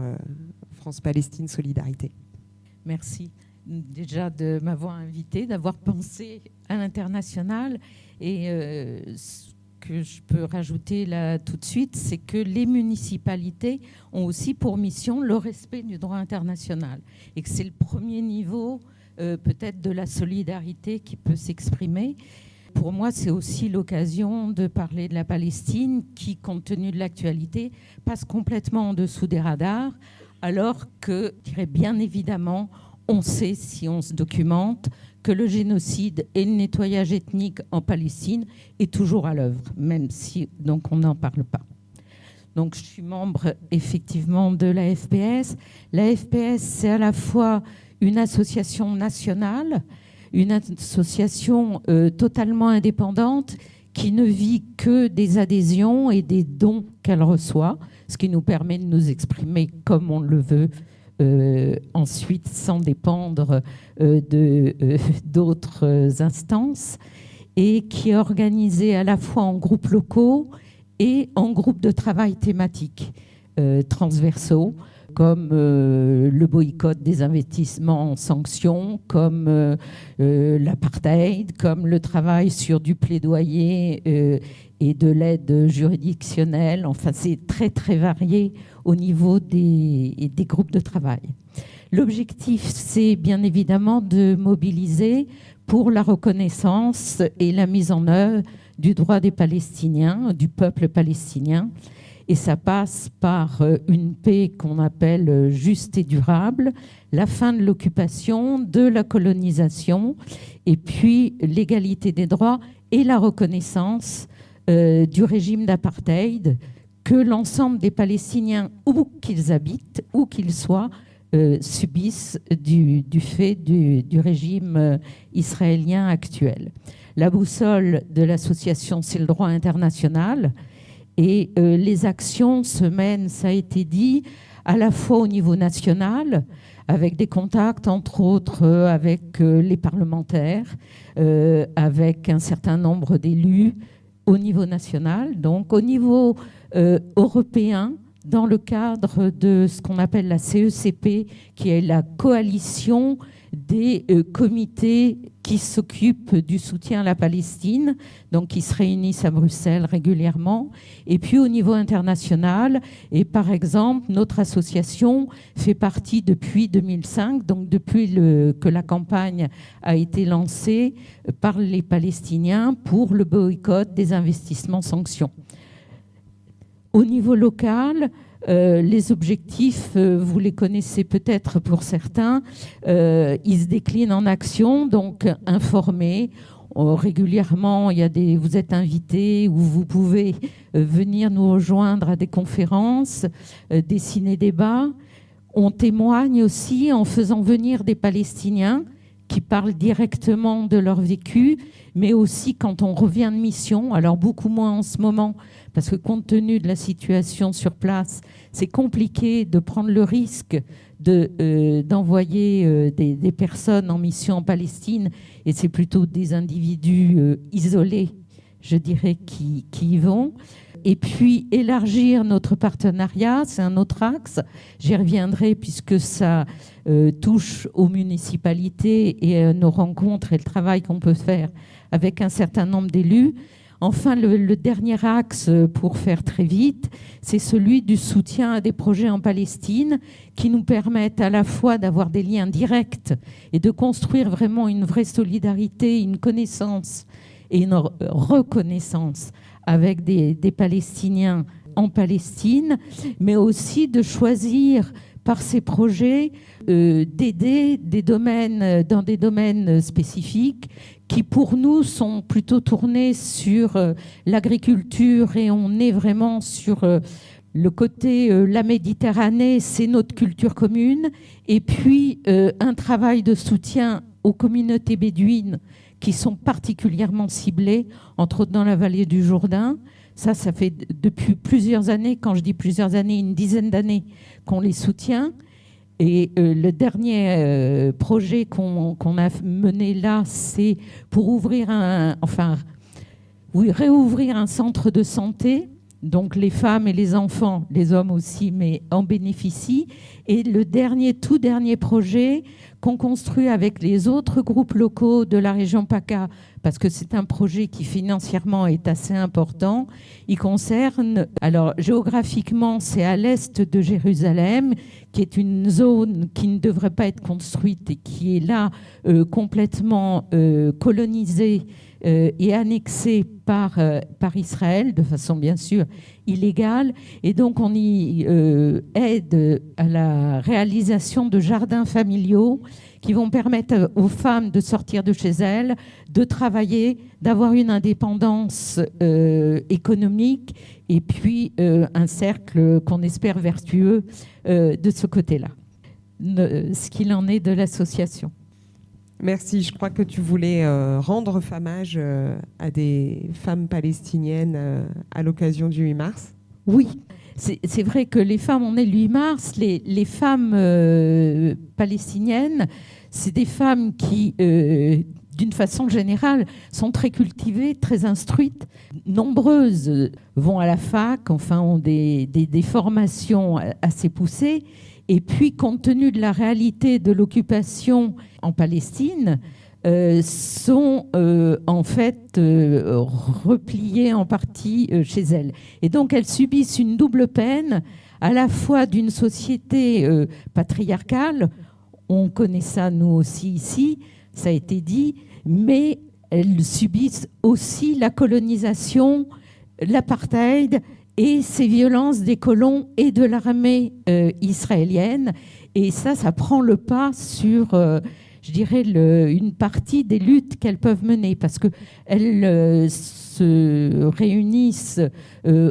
France-Palestine Solidarité. Merci déjà de m'avoir invité, d'avoir pensé à l'international. Et ce que je peux rajouter là tout de suite, c'est que les municipalités ont aussi pour mission le respect du droit international et que c'est le premier niveau peut-être de la solidarité qui peut s'exprimer. Pour moi, c'est aussi l'occasion de parler de la Palestine qui, compte tenu de l'actualité, passe complètement en dessous des radars, alors que, je dirais bien évidemment, on sait, si on se documente, que le génocide et le nettoyage ethnique en Palestine est toujours à l'œuvre, même si donc on n'en parle pas. Donc je suis membre effectivement de la FPS. La FPS, c'est à la fois une association nationale, une association totalement indépendante qui ne vit que des adhésions et des dons qu'elle reçoit, ce qui nous permet de nous exprimer comme on le veut, ensuite sans dépendre d'autres instances, et qui est organisée à la fois en groupes locaux et en groupes de travail thématiques transversaux, comme le boycott des investissements en sanctions, comme l'apartheid, comme le travail sur du plaidoyer et de l'aide juridictionnelle. Enfin, c'est très, très varié au niveau des groupes de travail. L'objectif, c'est bien évidemment de mobiliser pour la reconnaissance et la mise en œuvre du droit des Palestiniens, du peuple palestinien. Et ça passe par une paix qu'on appelle juste et durable, la fin de l'occupation, de la colonisation, et puis l'égalité des droits et la reconnaissance du régime d'apartheid que l'ensemble des Palestiniens, où qu'ils habitent, où qu'ils soient, subissent du fait du régime israélien actuel. La boussole de l'association, c'est le droit international. Et les actions se mènent, ça a été dit, à la fois au niveau national, avec des contacts, entre autres, avec les parlementaires, avec un certain nombre d'élus au niveau national, donc au niveau européen, dans le cadre de ce qu'on appelle la CECP, qui est la coalition des comités qui s'occupent du soutien à la Palestine, donc qui se réunissent à Bruxelles régulièrement. Et puis au niveau international, et par exemple, notre association fait partie depuis 2005, donc depuis que la campagne a été lancée par les Palestiniens pour le boycott des investissements sanctions. Au niveau local, les objectifs, vous les connaissez peut-être pour certains, ils se déclinent en actions, donc informer. Régulièrement, vous êtes invités ou vous pouvez venir nous rejoindre à des conférences, des ciné-débats, On témoigne aussi en faisant venir des Palestiniens qui parlent directement de leur vécu, mais aussi quand on revient de mission, alors beaucoup moins en ce moment, parce que compte tenu de la situation sur place, c'est compliqué de prendre le risque d'envoyer des personnes en mission en Palestine, et c'est plutôt des individus isolés, je dirais, qui y vont. Et puis élargir notre partenariat, c'est un autre axe. J'y reviendrai puisque ça touche aux municipalités et à nos rencontres et le travail qu'on peut faire avec un certain nombre d'élus. Enfin, le dernier axe, pour faire très vite, c'est celui du soutien à des projets en Palestine qui nous permettent à la fois d'avoir des liens directs et de construire vraiment une vraie solidarité, une connaissance et une reconnaissance avec des Palestiniens en Palestine, mais aussi de choisir par ces projets d'aider dans des domaines spécifiques qui pour nous sont plutôt tournés sur l'agriculture, et on est vraiment sur le côté la Méditerranée, c'est notre culture commune, et puis un travail de soutien aux communautés bédouines qui sont particulièrement ciblées, entre autres dans la vallée du Jourdain. Ça fait depuis plusieurs années, quand je dis plusieurs années, une dizaine d'années qu'on les soutient. Et le dernier projet qu'on a mené là, c'est pour réouvrir un centre de santé. Donc les femmes et les enfants, les hommes aussi, mais en bénéficient. Et le tout dernier projet qu'on construit avec les autres groupes locaux de la région PACA, parce que c'est un projet qui financièrement est assez important, il concerne, alors géographiquement c'est à l'est de Jérusalem, qui est une zone qui ne devrait pas être construite et qui est là complètement colonisée et annexée par Israël, de façon bien sûr illégale. Et donc on y aide à la réalisation de jardins familiaux qui vont permettre aux femmes de sortir de chez elles, de travailler, d'avoir une indépendance économique, et puis un cercle qu'on espère vertueux de ce côté-là. Ce qu'il en est de l'association. Merci. Je crois que tu voulais rendre hommage à des femmes palestiniennes à l'occasion du 8 mars. Oui, c'est vrai que les femmes, on est le 8 mars, les femmes palestiniennes, c'est des femmes qui, d'une façon générale, sont très cultivées, très instruites. Nombreuses vont à la fac, enfin ont des formations assez poussées. Et puis, compte tenu de la réalité de l'occupation en Palestine, sont en fait repliées en partie chez elles. Et donc, elles subissent une double peine, à la fois d'une société patriarcale, on connaît ça nous aussi ici, ça a été dit, mais elles subissent aussi la colonisation, l'apartheid, et ces violences des colons et de l'armée israélienne. Et ça prend le pas sur, je dirais, une partie des luttes qu'elles peuvent mener, parce qu'elles se réunissent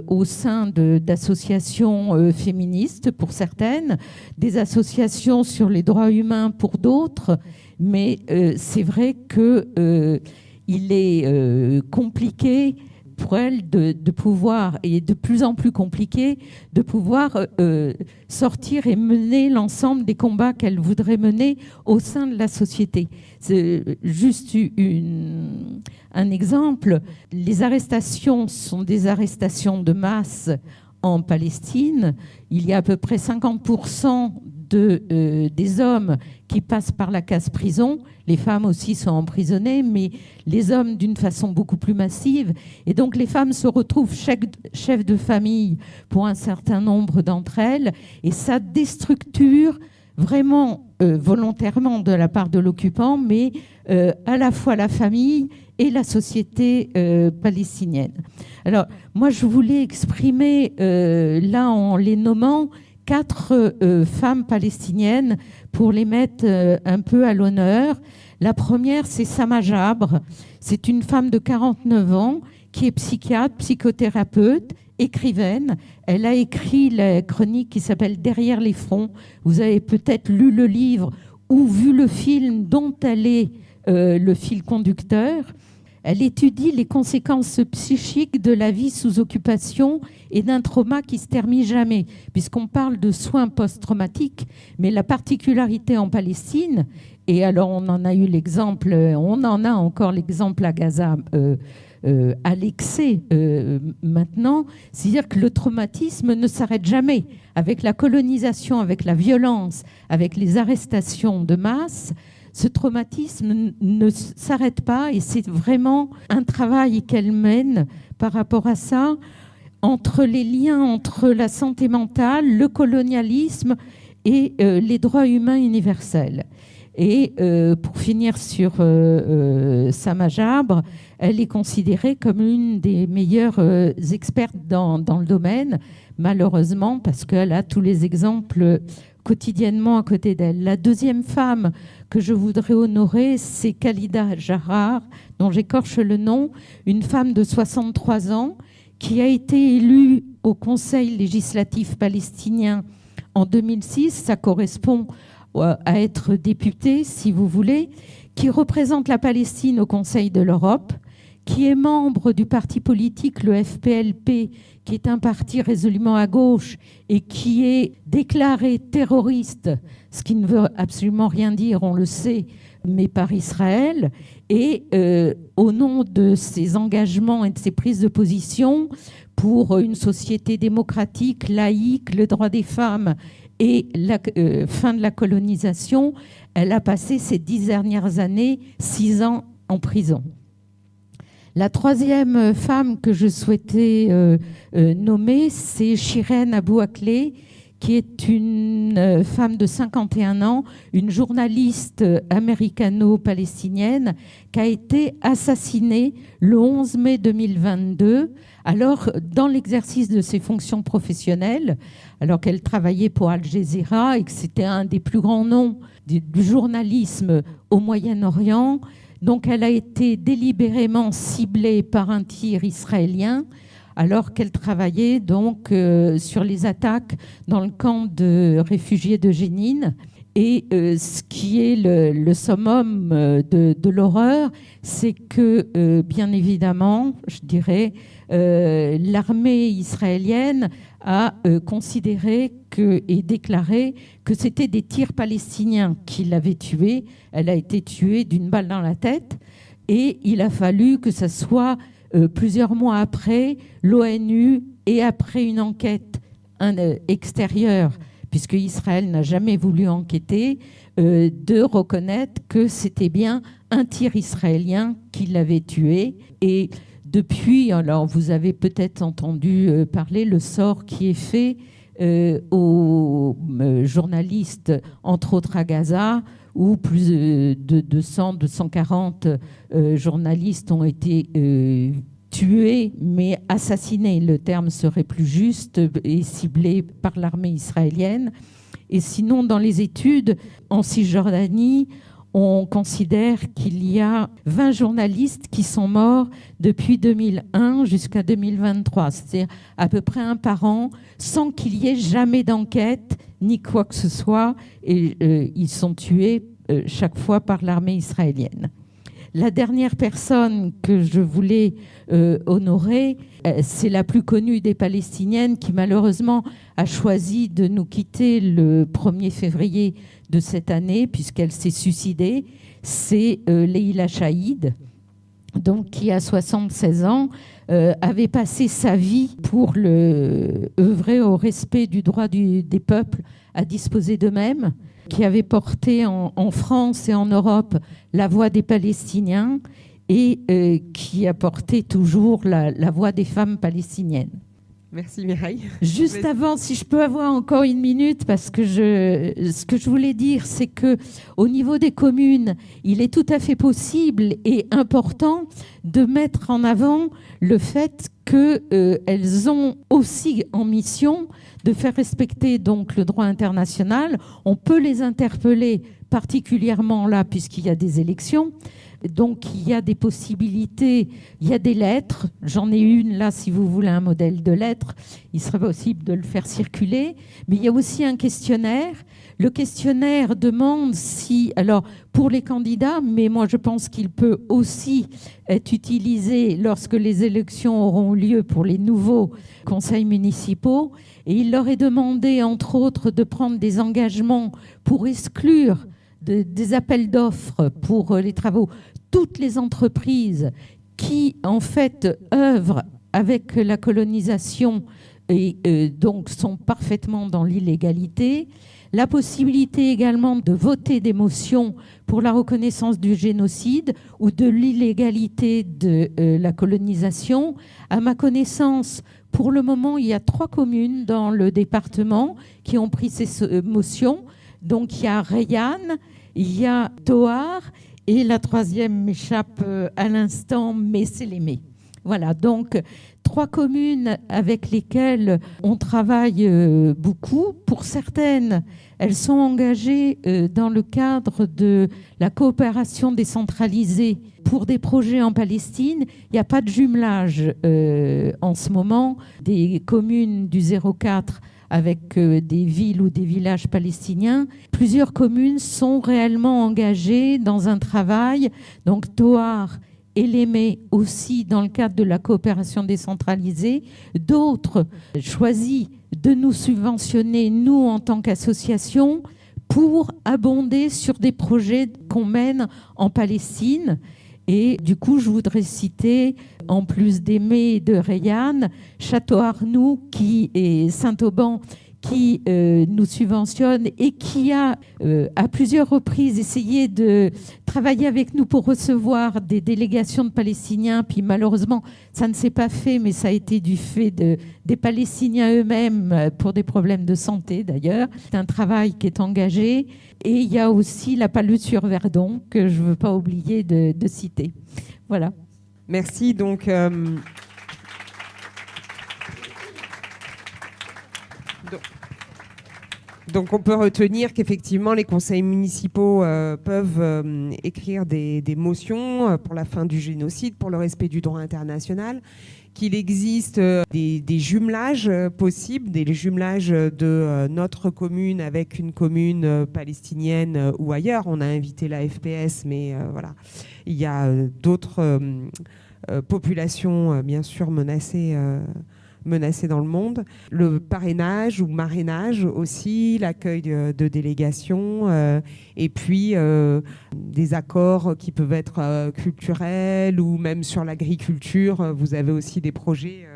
au sein d'associations féministes pour certaines, des associations sur les droits humains pour d'autres, mais c'est vrai qu'il est compliqué pour elles de pouvoir, et de plus en plus compliqué, de pouvoir sortir et mener l'ensemble des combats qu'elles voudraient mener au sein de la société. C'est juste un exemple. Les arrestations sont des arrestations de masse en Palestine. Il y a à peu près 50% des hommes qui passent par la case prison. Les femmes aussi sont emprisonnées, mais les hommes d'une façon beaucoup plus massive. Et donc les femmes se retrouvent chefs de famille pour un certain nombre d'entre elles. Et ça déstructure vraiment volontairement de la part de l'occupant, mais à la fois la famille et la société palestinienne. Alors moi je voulais exprimer là en les nommant 4 femmes palestiniennes pour les mettre un peu à l'honneur. La première, c'est Sama Jabre. C'est une femme de 49 ans qui est psychiatre, psychothérapeute, écrivaine. Elle a écrit la chronique qui s'appelle Derrière les fronts. Vous avez peut-être lu le livre ou vu le film dont elle est le fil conducteur. Elle étudie les conséquences psychiques de la vie sous occupation et d'un trauma qui se termine jamais, puisqu'on parle de soins post-traumatiques, mais la particularité en Palestine, et alors on en a eu l'exemple, on en a encore l'exemple à Gaza à l'excès maintenant, c'est-à-dire que le traumatisme ne s'arrête jamais. Avec la colonisation, avec la violence, avec les arrestations de masse, ce traumatisme ne s'arrête pas et c'est vraiment un travail qu'elle mène par rapport à ça, entre les liens entre la santé mentale, le colonialisme et les droits humains universels. Et pour finir sur Sama Jabr, elle est considérée comme une des meilleures expertes dans le domaine, malheureusement, parce qu'elle a tous les exemples quotidiennement à côté d'elle. La deuxième femme que je voudrais honorer, c'est Khalida Jahrar, dont j'écorche le nom, une femme de 63 ans qui a été élue au Conseil législatif palestinien en 2006. Ça correspond à être députée, si vous voulez, qui représente la Palestine au Conseil de l'Europe, qui est membre du parti politique, le FPLP, qui est un parti résolument à gauche et qui est déclaré terroriste, ce qui ne veut absolument rien dire, on le sait, mais par Israël. Et au nom de ses engagements et de ses prises de position pour une société démocratique, laïque, le droit des femmes et la fin de la colonisation, elle a passé ces 10 dernières années 6 ans en prison. La troisième femme que je souhaitais nommer, c'est Shireen Abu Akleh, qui est une femme de 51 ans, une journaliste américano-palestinienne, qui a été assassinée le 11 mai 2022, alors dans l'exercice de ses fonctions professionnelles, alors qu'elle travaillait pour Al Jazeera et que c'était un des plus grands noms du journalisme au Moyen-Orient. Donc elle a été délibérément ciblée par un tir israélien alors qu'elle travaillait donc sur les attaques dans le camp de réfugiés de Jénine. Et ce qui est le summum de l'horreur, c'est que, bien évidemment, je dirais, l'armée israélienne a considéré et déclaré que c'était des tirs palestiniens qui l'avaient tuée. Elle a été tuée d'une balle dans la tête. Et il a fallu que ça soit plusieurs mois après, l'ONU, et après une enquête extérieure, puisque Israël n'a jamais voulu enquêter, de reconnaître que c'était bien un tir israélien qui l'avait tué. Et depuis, alors vous avez peut-être entendu parler, le sort qui est fait aux journalistes, entre autres à Gaza, où plus de 200, 240 journalistes ont été tués, mais assassinés, le terme serait plus juste, et ciblés par l'armée israélienne. Et sinon, dans les études, en Cisjordanie, on considère qu'il y a 20 journalistes qui sont morts depuis 2001 jusqu'à 2023. C'est-à-dire à peu près un par an, sans qu'il y ait jamais d'enquête, ni quoi que ce soit. Et ils sont tués chaque fois par l'armée israélienne. La dernière personne que je voulais honorer, c'est la plus connue des Palestiniennes qui malheureusement a choisi de nous quitter le 1er février de cette année puisqu'elle s'est suicidée. C'est Leila Chaïd, donc, qui a 76 ans, avait passé sa vie pour œuvrer au respect du droit des peuples à disposer d'eux-mêmes, qui avait porté en France et en Europe la voix des Palestiniens et qui a porté toujours la voix des femmes palestiniennes. Merci Mireille. Juste avant, si je peux avoir encore une minute, parce que ce que je voulais dire, c'est qu'au niveau des communes, il est tout à fait possible et important de mettre en avant le fait qu'elles ont aussi en mission de faire respecter donc le droit international. On peut les interpeller particulièrement là, puisqu'il y a des élections, Donc il y a des possibilités, il y a des lettres. J'en ai une là, si vous voulez un modèle de lettre, il serait possible de le faire circuler. Mais il y a aussi un questionnaire. Le questionnaire demande si, alors pour les candidats, mais moi je pense qu'il peut aussi être utilisé lorsque les élections auront lieu pour les nouveaux conseils municipaux. Et il leur est demandé, entre autres, de prendre des engagements pour exclure des appels d'offres pour les travaux toutes les entreprises qui, en fait, œuvrent avec la colonisation et donc sont parfaitement dans l'illégalité. La possibilité également de voter des motions pour la reconnaissance du génocide ou de l'illégalité de la colonisation. À ma connaissance, pour le moment, il y a 3 communes dans le département qui ont pris ces motions. Donc il y a Rayanne, il y a Thoar et la 3e m'échappe à l'instant, mais c'est l'Aimé. Voilà, donc 3 communes avec lesquelles on travaille beaucoup. Pour certaines, elles sont engagées dans le cadre de la coopération décentralisée pour des projets en Palestine. Il n'y a pas de jumelage en ce moment des communes du 04 avec des villes ou des villages palestiniens. Plusieurs communes sont réellement engagées dans un travail. Donc Thoar et l'Aimé aussi dans le cadre de la coopération décentralisée. D'autres choisissent de nous subventionner, nous en tant qu'association, pour abonder sur des projets qu'on mène en Palestine. Et du coup, je voudrais citer, en plus d'Aimé et de Rayanne, Château-Arnoux et Saint-Auban qui nous subventionne et qui a à plusieurs reprises essayé de travailler avec nous pour recevoir des délégations de Palestiniens. Puis malheureusement, ça ne s'est pas fait, mais ça a été du fait des Palestiniens eux-mêmes pour des problèmes de santé d'ailleurs. C'est un travail qui est engagé. Et il y a aussi la Palude-sur-Verdon que je ne veux pas oublier de citer. Voilà. Merci. Donc on peut retenir qu'effectivement les conseils municipaux peuvent écrire des motions pour la fin du génocide, pour le respect du droit international, qu'il existe des jumelages possibles, des jumelages de notre commune avec une commune palestinienne ou ailleurs. On a invité la FPS, mais voilà, il y a d'autres populations bien sûr menacées dans le monde. Le parrainage ou marrainage aussi, l'accueil de délégations et puis des accords qui peuvent être culturels ou même sur l'agriculture. Vous avez aussi des projets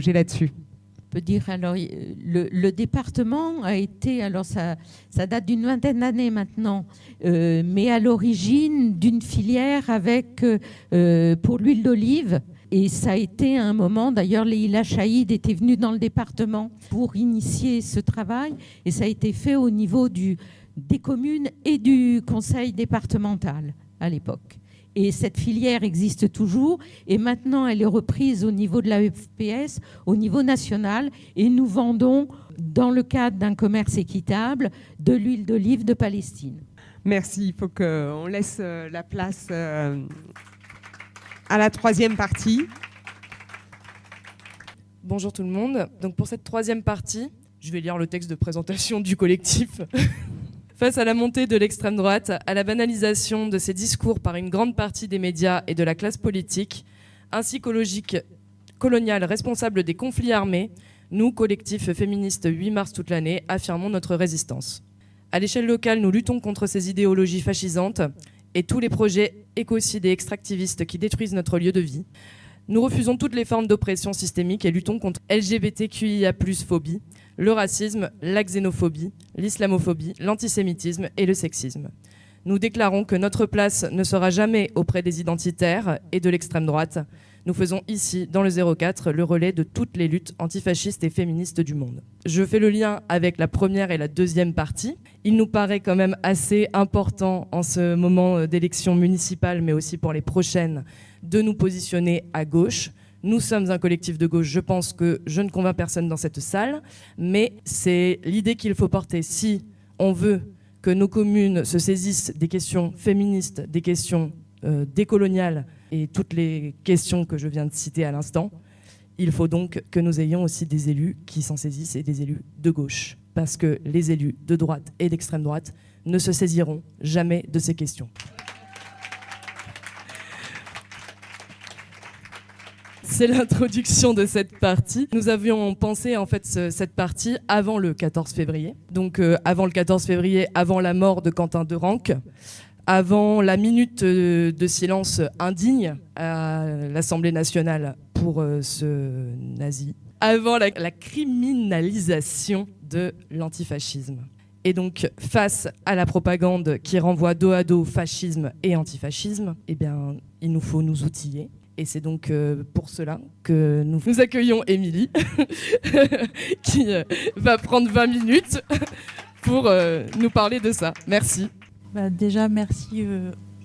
là-dessus. On peut dire, alors, le département a été, alors ça date d'une vingtaine d'années maintenant, mais à l'origine d'une filière avec, pour l'huile d'olive. Et ça a été à un moment, d'ailleurs, Leïla Chaïd était venue dans le département pour initier ce travail. Et ça a été fait au niveau des communes et du conseil départemental à l'époque. Et cette filière existe toujours. Et maintenant, elle est reprise au niveau de la FPS, au niveau national. Et nous vendons, dans le cadre d'un commerce équitable, de l'huile d'olive de Palestine. Merci. Il faut qu'on laisse la place à la 3e partie. Bonjour tout le monde. Donc pour cette 3e partie, je vais lire le texte de présentation du collectif. Face à la montée de l'extrême droite, à la banalisation de ces discours par une grande partie des médias et de la classe politique, ainsi qu'aux logiques coloniales responsables des conflits armés, nous, collectif féministe 8 mars toute l'année, affirmons notre résistance. À l'échelle locale, nous luttons contre ces idéologies fascisantes et tous les projets écocides et extractivistes qui détruisent notre lieu de vie. Nous refusons toutes les formes d'oppression systémique et luttons contre LGBTQIA+, phobie, le racisme, la xénophobie, l'islamophobie, l'antisémitisme et le sexisme. Nous déclarons que notre place ne sera jamais auprès des identitaires et de l'extrême droite. Nous faisons ici, dans le 04, le relais de toutes les luttes antifascistes et féministes du monde. Je fais le lien avec la 1re et la 2e partie. Il nous paraît quand même assez important en ce moment d'élection municipale, mais aussi pour les prochaines, de nous positionner à gauche. Nous sommes un collectif de gauche, je pense que je ne convainc personne dans cette salle, mais c'est l'idée qu'il faut porter. Si on veut que nos communes se saisissent des questions féministes, des questions décoloniale et toutes les questions que je viens de citer à l'instant, il faut donc que nous ayons aussi des élus qui s'en saisissent et des élus de gauche. Parce que les élus de droite et d'extrême droite ne se saisiront jamais de ces questions. C'est l'introduction de cette partie. Nous avions pensé en fait cette partie avant le 14 février. Donc avant le 14 février, avant la mort de Quentin Derenque, avant la minute de silence indigne à l'Assemblée nationale pour ce nazi, avant la criminalisation de l'antifascisme. Et donc, face à la propagande qui renvoie dos à dos fascisme et antifascisme, eh bien, il nous faut nous outiller. Et c'est donc pour cela que nous accueillons Émilie, qui va prendre 20 minutes pour nous parler de ça. Merci. Déjà, merci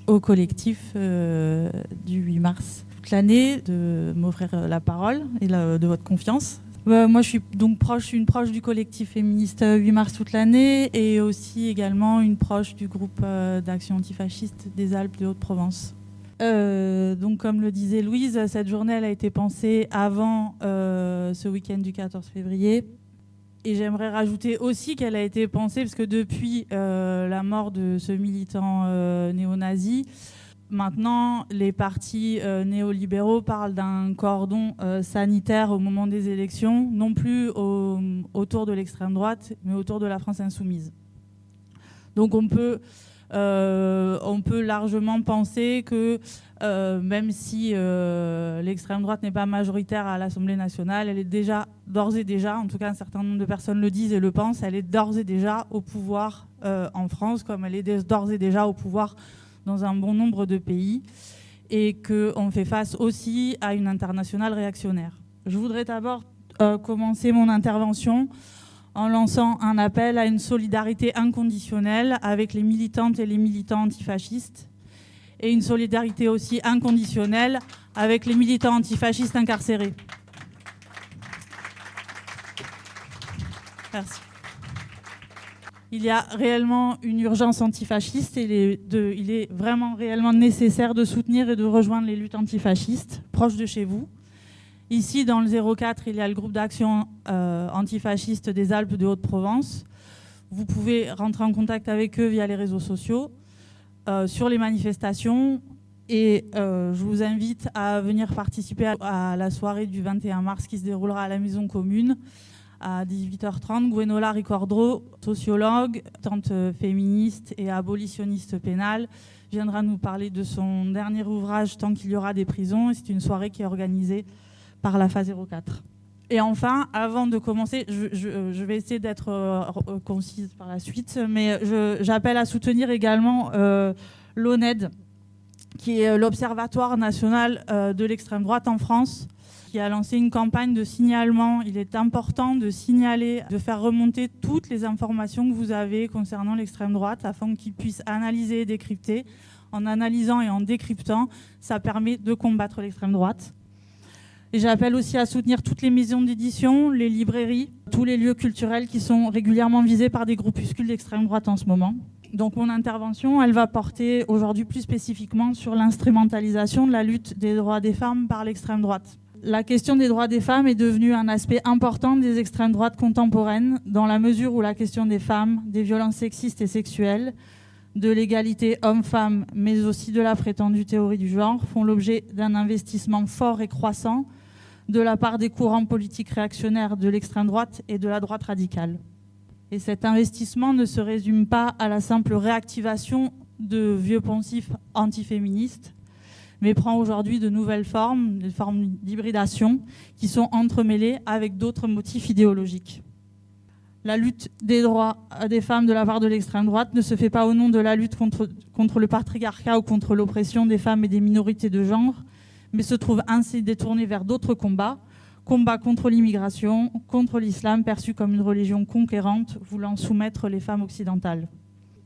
au collectif du 8 mars toute l'année de m'offrir la parole et de votre confiance. Moi, je suis donc une proche du collectif féministe 8 mars toute l'année et aussi également une proche du groupe d'action antifasciste des Alpes de Haute-Provence. Donc, comme le disait Louise, cette journée elle a été pensée avant ce week-end du 14 février. Et j'aimerais rajouter aussi qu'elle a été pensée parce que depuis la mort de ce militant néo-nazi, maintenant les partis néolibéraux parlent d'un cordon sanitaire au moment des élections, non plus autour de l'extrême droite, mais autour de la France insoumise. Donc on peut largement penser que même si l'extrême droite n'est pas majoritaire à l'Assemblée nationale, elle est d'ores et déjà, en tout cas un certain nombre de personnes le disent et le pensent, elle est d'ores et déjà au pouvoir en France, comme elle est d'ores et déjà au pouvoir dans un bon nombre de pays, et qu'on fait face aussi à une internationale réactionnaire. Je voudrais d'abord commencer mon intervention en lançant un appel à une solidarité inconditionnelle avec les militantes et les militants antifascistes et une solidarité aussi inconditionnelle avec les militants antifascistes incarcérés. Merci. Il y a réellement une urgence antifasciste et il est vraiment réellement nécessaire de soutenir et de rejoindre les luttes antifascistes proches de chez vous. Ici, dans le 04, il y a le groupe d'action antifasciste des Alpes de Haute-Provence. Vous pouvez rentrer en contact avec eux via les réseaux sociaux, sur les manifestations. Et je vous invite à venir participer à la soirée du 21 mars qui se déroulera à la Maison Commune à 18h30. Gwenola Ricordro, sociologue, militante féministe et abolitionniste pénale, viendra nous parler de son dernier ouvrage « Tant qu'il y aura des prisons ». C'est une soirée qui est organisée par la FA 04. Et enfin, avant de commencer, je vais essayer d'être concise par la suite, mais j'appelle à soutenir également l'ONED, qui est l'Observatoire national de l'extrême droite en France, qui a lancé une campagne de signalement. Il est important de signaler, de faire remonter toutes les informations que vous avez concernant l'extrême droite afin qu'ils puissent analyser et décrypter. En analysant et en décryptant, ça permet de combattre l'extrême droite. Et j'appelle aussi à soutenir toutes les maisons d'édition, les librairies, tous les lieux culturels qui sont régulièrement visés par des groupuscules d'extrême droite en ce moment. Donc mon intervention, elle va porter aujourd'hui plus spécifiquement sur l'instrumentalisation de la lutte des droits des femmes par l'extrême droite. La question des droits des femmes est devenue un aspect important des extrêmes droites contemporaines, dans la mesure où la question des femmes, des violences sexistes et sexuelles, de l'égalité homme-femme, mais aussi de la prétendue théorie du genre, font l'objet d'un investissement fort et croissant de la part des courants politiques réactionnaires de l'extrême droite et de la droite radicale. Et cet investissement ne se résume pas à la simple réactivation de vieux poncifs antiféministes, mais prend aujourd'hui de nouvelles formes, des formes d'hybridation qui sont entremêlées avec d'autres motifs idéologiques. La lutte des droits des femmes de la part de l'extrême droite ne se fait pas au nom de la lutte contre le patriarcat ou contre l'oppression des femmes et des minorités de genre, mais se trouve ainsi détournée vers d'autres combats contre l'immigration, contre l'islam perçu comme une religion conquérante voulant soumettre les femmes occidentales.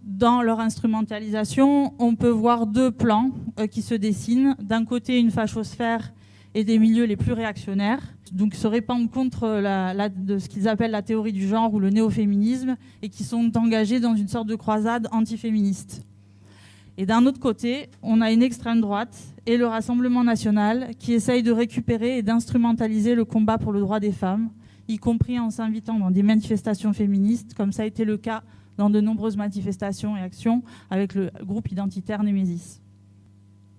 Dans leur instrumentalisation, on peut voir deux plans qui se dessinent. D'un côté, une fachosphère et des milieux les plus réactionnaires, donc se répandent contre de ce qu'ils appellent la théorie du genre ou le néo-féminisme, et qui sont engagés dans une sorte de croisade antiféministe. Et d'un autre côté, on a une extrême droite et le Rassemblement national qui essayent de récupérer et d'instrumentaliser le combat pour le droit des femmes, y compris en s'invitant dans des manifestations féministes, comme ça a été le cas dans de nombreuses manifestations et actions avec le groupe identitaire Némésis.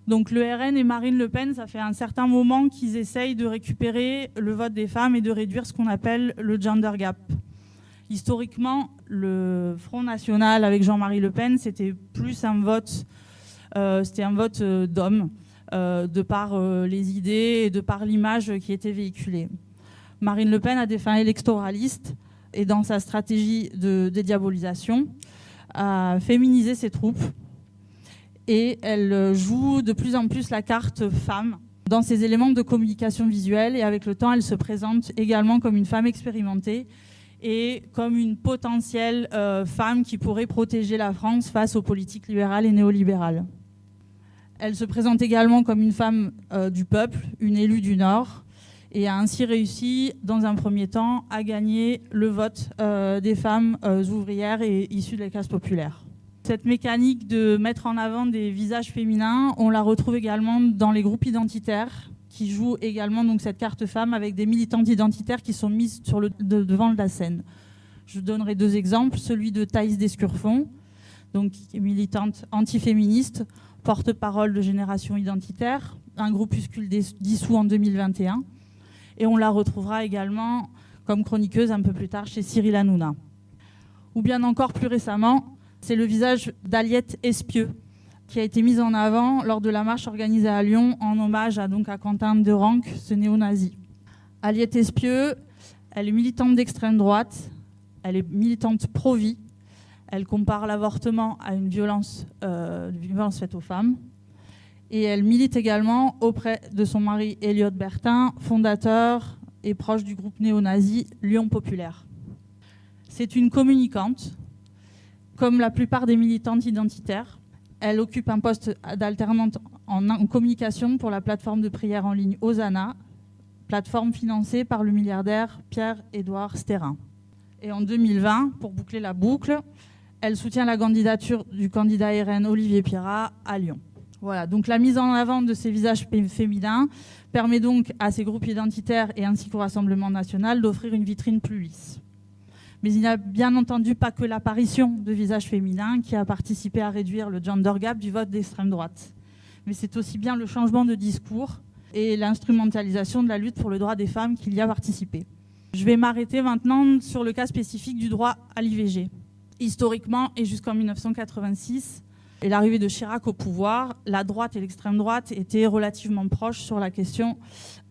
Donc le RN et Marine Le Pen, ça fait un certain moment qu'ils essayent de récupérer le vote des femmes et de réduire ce qu'on appelle le gender gap. Historiquement, le Front National avec Jean-Marie Le Pen, c'était plus un vote, d'hommes, de par les idées et de par l'image qui était véhiculée. Marine Le Pen a des fins électoralistes et dans sa stratégie de dédiabolisation, a féminisé ses troupes et elle joue de plus en plus la carte femme dans ses éléments de communication visuelle et avec le temps, elle se présente également comme une femme expérimentée et comme une potentielle femme qui pourrait protéger la France face aux politiques libérales et néolibérales. Elle se présente également comme une femme du peuple, une élue du Nord, et a ainsi réussi, dans un premier temps, à gagner le vote des femmes ouvrières et issues de la classe populaire. Cette mécanique de mettre en avant des visages féminins, on la retrouve également dans les groupes identitaires, qui jouent également donc, cette carte femme avec des militantes identitaires qui sont mises sur devant la scène. Je donnerai 2 exemples, celui de Thaïs Descurfons, donc, qui est militante antiféministe, porte-parole de Génération Identitaire, un groupuscule dissous en 2021. Et on la retrouvera également comme chroniqueuse un peu plus tard chez Cyril Hanouna. Ou bien encore plus récemment, c'est le visage d'Aliette Espieux, qui a été mise en avant lors de la marche organisée à Lyon en hommage à Quentin de Ranc, ce néo-nazi. Aliette Espieux, elle est militante d'extrême droite, elle est militante pro-vie, elle compare l'avortement à une violence faite aux femmes. Et elle milite également auprès de son mari Elliot Bertin, fondateur et proche du groupe néo-nazi Lyon Populaire. C'est une communicante, comme la plupart des militantes identitaires. Elle occupe un poste d'alternante en communication pour la plateforme de prière en ligne Hosanna, plateforme financée par le milliardaire Pierre-Édouard Stérin. Et en 2020, pour boucler la boucle, elle soutient la candidature du candidat RN Olivier Pirat à Lyon. Voilà, donc la mise en avant de ces visages féminins permet donc à ces groupes identitaires et ainsi qu'au Rassemblement national d'offrir une vitrine plus lisse. Mais il n'y a bien entendu pas que l'apparition de visages féminins qui a participé à réduire le gender gap du vote d'extrême droite. Mais c'est aussi bien le changement de discours et l'instrumentalisation de la lutte pour le droit des femmes qui y a participé. Je vais m'arrêter maintenant sur le cas spécifique du droit à l'IVG. Historiquement et jusqu'en 1986, et l'arrivée de Chirac au pouvoir, la droite et l'extrême droite étaient relativement proches sur la question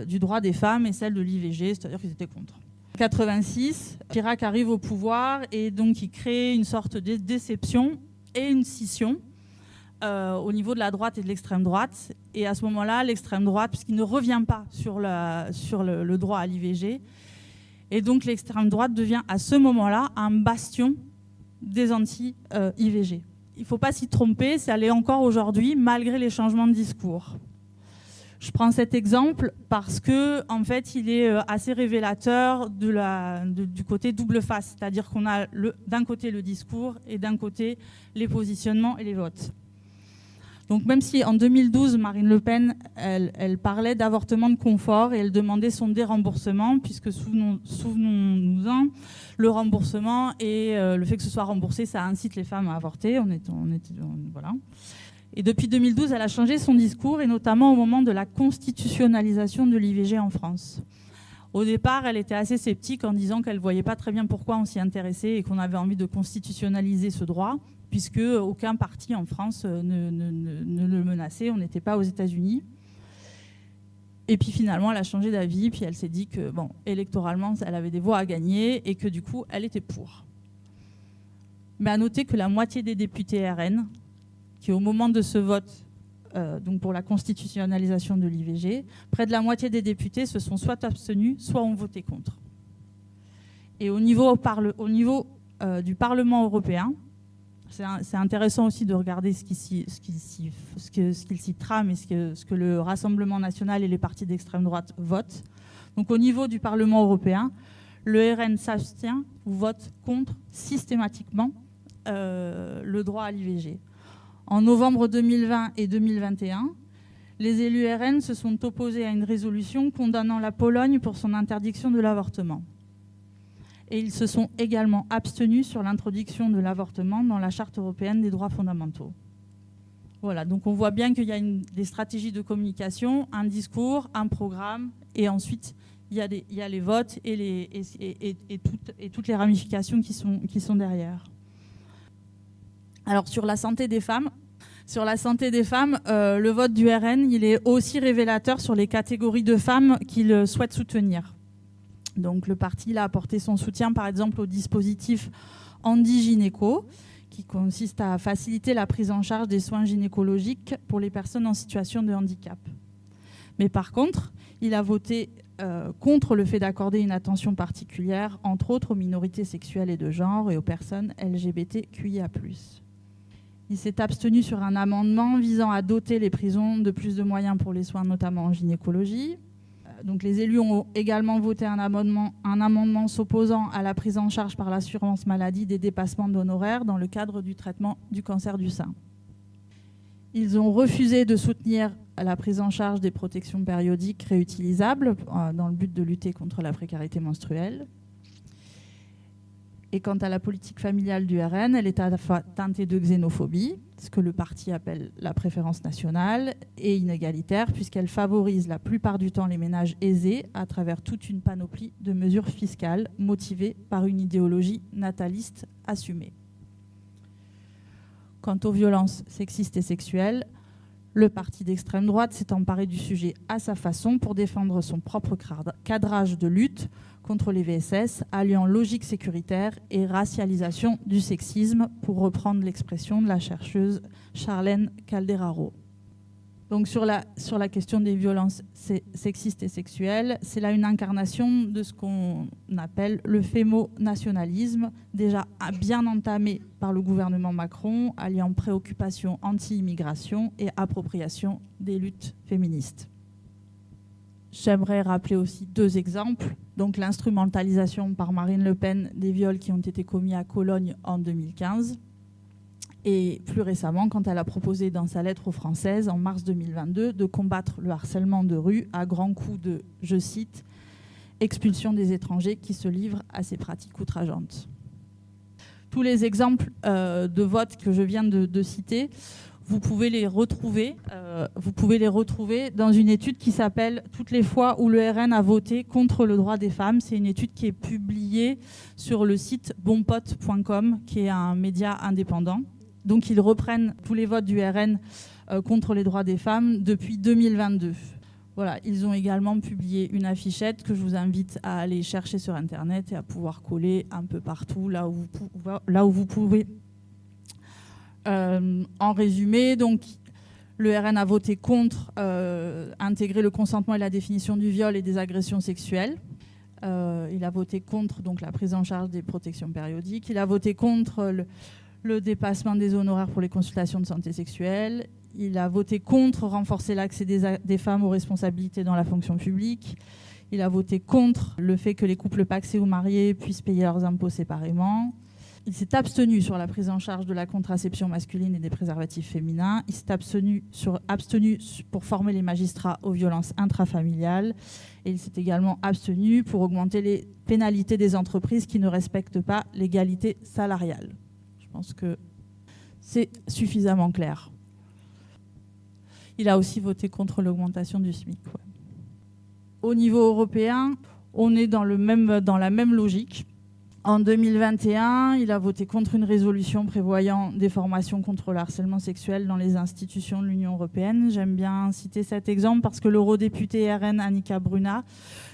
du droit des femmes et celle de l'IVG, c'est-à-dire qu'ils étaient contre. En 1986, Chirac arrive au pouvoir et donc il crée une sorte de déception et une scission au niveau de la droite et de l'extrême droite. Et à ce moment-là, l'extrême droite, puisqu'il ne revient pas sur le droit à l'IVG, et donc l'extrême droite devient à ce moment-là un bastion des anti-IVG. Il ne faut pas s'y tromper, ça l'est encore aujourd'hui, malgré les changements de discours. Je prends cet exemple parce que, en fait, il est assez révélateur du côté double face, c'est-à-dire qu'on a d'un côté le discours et d'un côté les positionnements et les votes. Donc, même si en 2012, Marine Le Pen, elle parlait d'avortement de confort et elle demandait son déremboursement, puisque souvenons-nous-en, le remboursement et le fait que ce soit remboursé, ça incite les femmes à avorter. Voilà. Et depuis 2012, elle a changé son discours, et notamment au moment de la constitutionnalisation de l'IVG en France. Au départ, elle était assez sceptique en disant qu'elle ne voyait pas très bien pourquoi on s'y intéressait et qu'on avait envie de constitutionnaliser ce droit, puisque aucun parti en France ne le menaçait, on n'était pas aux États-Unis. Et puis finalement, elle a changé d'avis, puis elle s'est dit que, bon, électoralement, elle avait des voix à gagner et que du coup, elle était pour. Mais à noter que la moitié des députés RN, qui au moment de ce vote, donc pour la constitutionnalisation de l'IVG, près de la moitié des députés se sont soit abstenus, soit ont voté contre. Et au niveau du Parlement européen, c'est intéressant aussi de regarder ce qu'il s'y trame et ce que le Rassemblement national et les partis d'extrême droite votent. Donc au niveau du Parlement européen, le RN s'abstient ou vote contre systématiquement le droit à l'IVG. En novembre 2020 et 2021, les élus RN se sont opposés à une résolution condamnant la Pologne pour son interdiction de l'avortement. Et ils se sont également abstenus sur l'introduction de l'avortement dans la Charte européenne des droits fondamentaux. Voilà, donc on voit bien qu'il y a des stratégies de communication, un discours, un programme, et ensuite il y a les votes et toutes les ramifications qui sont derrière. Alors sur la santé des femmes, le vote du RN, il est aussi révélateur sur les catégories de femmes qu'il souhaite soutenir. Donc le parti a apporté son soutien par exemple au dispositif Handigynéco, qui consiste à faciliter la prise en charge des soins gynécologiques pour les personnes en situation de handicap. Mais par contre, il a voté contre le fait d'accorder une attention particulière, entre autres aux minorités sexuelles et de genre et aux personnes LGBTQIA+. Il s'est abstenu sur un amendement visant à doter les prisons de plus de moyens pour les soins, notamment en gynécologie. Donc les élus ont également voté un amendement s'opposant à la prise en charge par l'assurance maladie des dépassements d'honoraires dans le cadre du traitement du cancer du sein. Ils ont refusé de soutenir la prise en charge des protections périodiques réutilisables dans le but de lutter contre la précarité menstruelle. Et quant à la politique familiale du RN, elle est à la fois teintée de xénophobie, ce que le parti appelle la préférence nationale, et inégalitaire, puisqu'elle favorise la plupart du temps les ménages aisés à travers toute une panoplie de mesures fiscales motivées par une idéologie nataliste assumée. Quant aux violences sexistes et sexuelles, le parti d'extrême droite s'est emparé du sujet à sa façon pour défendre son propre cadrage de lutte contre les VSS, alliant logique sécuritaire et racialisation du sexisme, pour reprendre l'expression de la chercheuse Charlène Calderaro. Donc sur la question des violences sexistes et sexuelles, c'est là une incarnation de ce qu'on appelle le fémo-nationalisme, déjà bien entamé par le gouvernement Macron, alliant préoccupation anti-immigration et appropriation des luttes féministes. J'aimerais rappeler aussi 2 exemples. Donc l'instrumentalisation par Marine Le Pen des viols qui ont été commis à Cologne en 2015. Et plus récemment, quand elle a proposé dans sa lettre aux Françaises, en mars 2022, de combattre le harcèlement de rue à grands coups de, je cite, « expulsion des étrangers qui se livrent à ces pratiques outrageantes ». Tous les exemples de vote que je viens de citer, vous pouvez les retrouver dans une étude qui s'appelle « Toutes les fois où le RN a voté contre le droit des femmes ». C'est une étude qui est publiée sur le site bonpote.com, qui est un média indépendant. Donc ils reprennent tous les votes du RN contre les droits des femmes depuis 2022. Voilà, ils ont également publié une affichette que je vous invite à aller chercher sur Internet et à pouvoir coller un peu partout, là où vous pouvez. En résumé, donc, le RN a voté contre intégrer le consentement et la définition du viol et des agressions sexuelles. Il a voté contre donc, la prise en charge des protections périodiques. Il a voté contre le dépassement des honoraires pour les consultations de santé sexuelle. Il a voté contre renforcer l'accès des femmes aux responsabilités dans la fonction publique. Il a voté contre le fait que les couples pacsés ou mariés puissent payer leurs impôts séparément. Il s'est abstenu sur la prise en charge de la contraception masculine et des préservatifs féminins. Il s'est abstenu pour former les magistrats aux violences intrafamiliales. Et il s'est également abstenu pour augmenter les pénalités des entreprises qui ne respectent pas l'égalité salariale. Je pense que c'est suffisamment clair. Il a aussi voté contre l'augmentation du SMIC. Ouais. Au niveau européen, on est dans la même logique. En 2021, il a voté contre une résolution prévoyant des formations contre le harcèlement sexuel dans les institutions de l'Union européenne. J'aime bien citer cet exemple parce que l'eurodéputée RN Annika Bruna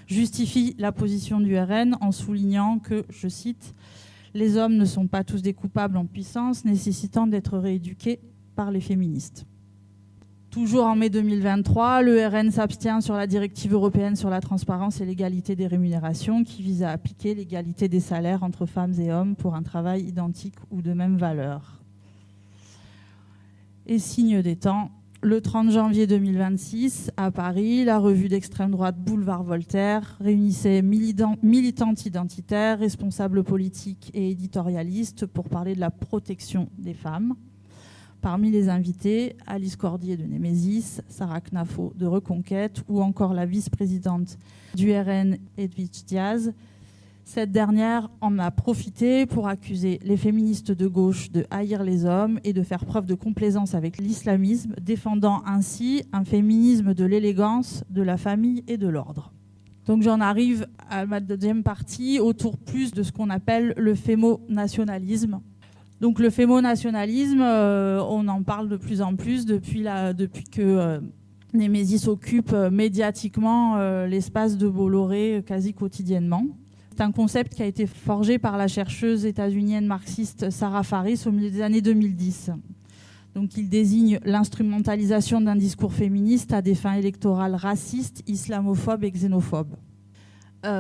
justifie la position du RN en soulignant que, je cite, « Les hommes ne sont pas tous des coupables en puissance nécessitant d'être rééduqués par les féministes ». Toujours en mai 2023, le RN s'abstient sur la directive européenne sur la transparence et l'égalité des rémunérations qui vise à appliquer l'égalité des salaires entre femmes et hommes pour un travail identique ou de même valeur. Et signe des temps, le 30 janvier 2026, à Paris, la revue d'extrême droite Boulevard Voltaire réunissait militantes identitaires, responsables politiques et éditorialistes pour parler de la protection des femmes. Parmi les invités, Alice Cordier de Némésis, Sarah Knafo de Reconquête ou encore la vice-présidente du RN, Edwidge Diaz. Cette dernière en a profité pour accuser les féministes de gauche de haïr les hommes et de faire preuve de complaisance avec l'islamisme, défendant ainsi un féminisme de l'élégance, de la famille et de l'ordre. Donc j'en arrive à ma deuxième partie, autour plus de ce qu'on appelle le fémonationalisme. Donc le fémonationalisme, on en parle de plus en plus depuis que Némésis occupe médiatiquement l'espace de Bolloré quasi quotidiennement. C'est un concept qui a été forgé par la chercheuse états-unienne marxiste Sarah Faris au milieu des années 2010. Donc, il désigne l'instrumentalisation d'un discours féministe à des fins électorales racistes, islamophobes et xénophobes.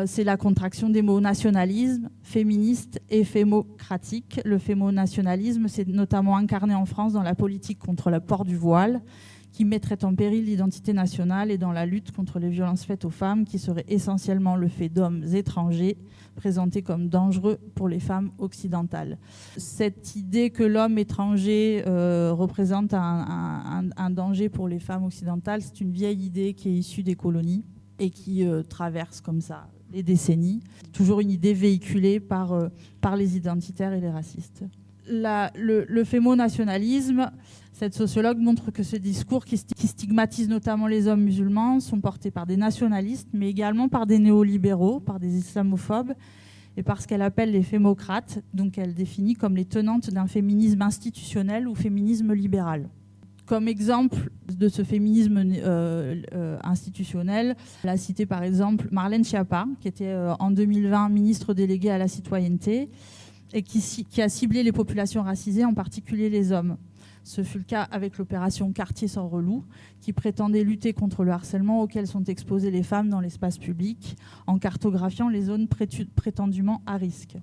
C'est la contraction des mots nationalisme, féministe et fémocratique. Le fémonationalisme, c'est notamment incarné en France dans la politique contre le port du voile, qui mettrait en péril l'identité nationale, et dans la lutte contre les violences faites aux femmes, qui serait essentiellement le fait d'hommes étrangers, présentés comme dangereux pour les femmes occidentales. Cette idée que l'homme étranger représente un danger pour les femmes occidentales, c'est une vieille idée qui est issue des colonies et qui traverse comme ça les décennies. Toujours une idée véhiculée par les identitaires et les racistes. Le fémonationalisme, cette sociologue montre que ce discours qui stigmatise notamment les hommes musulmans sont portés par des nationalistes, mais également par des néolibéraux, par des islamophobes, et par ce qu'elle appelle les fémocrates, donc elle définit comme les tenantes d'un féminisme institutionnel ou féminisme libéral. Comme exemple de ce féminisme institutionnel, elle a cité par exemple Marlène Schiappa, qui était en 2020 ministre déléguée à la citoyenneté, et qui a ciblé les populations racisées, en particulier les hommes. Ce fut le cas avec l'opération Quartier sans relou, qui prétendait lutter contre le harcèlement auquel sont exposées les femmes dans l'espace public, en cartographiant les zones prétendument à risque.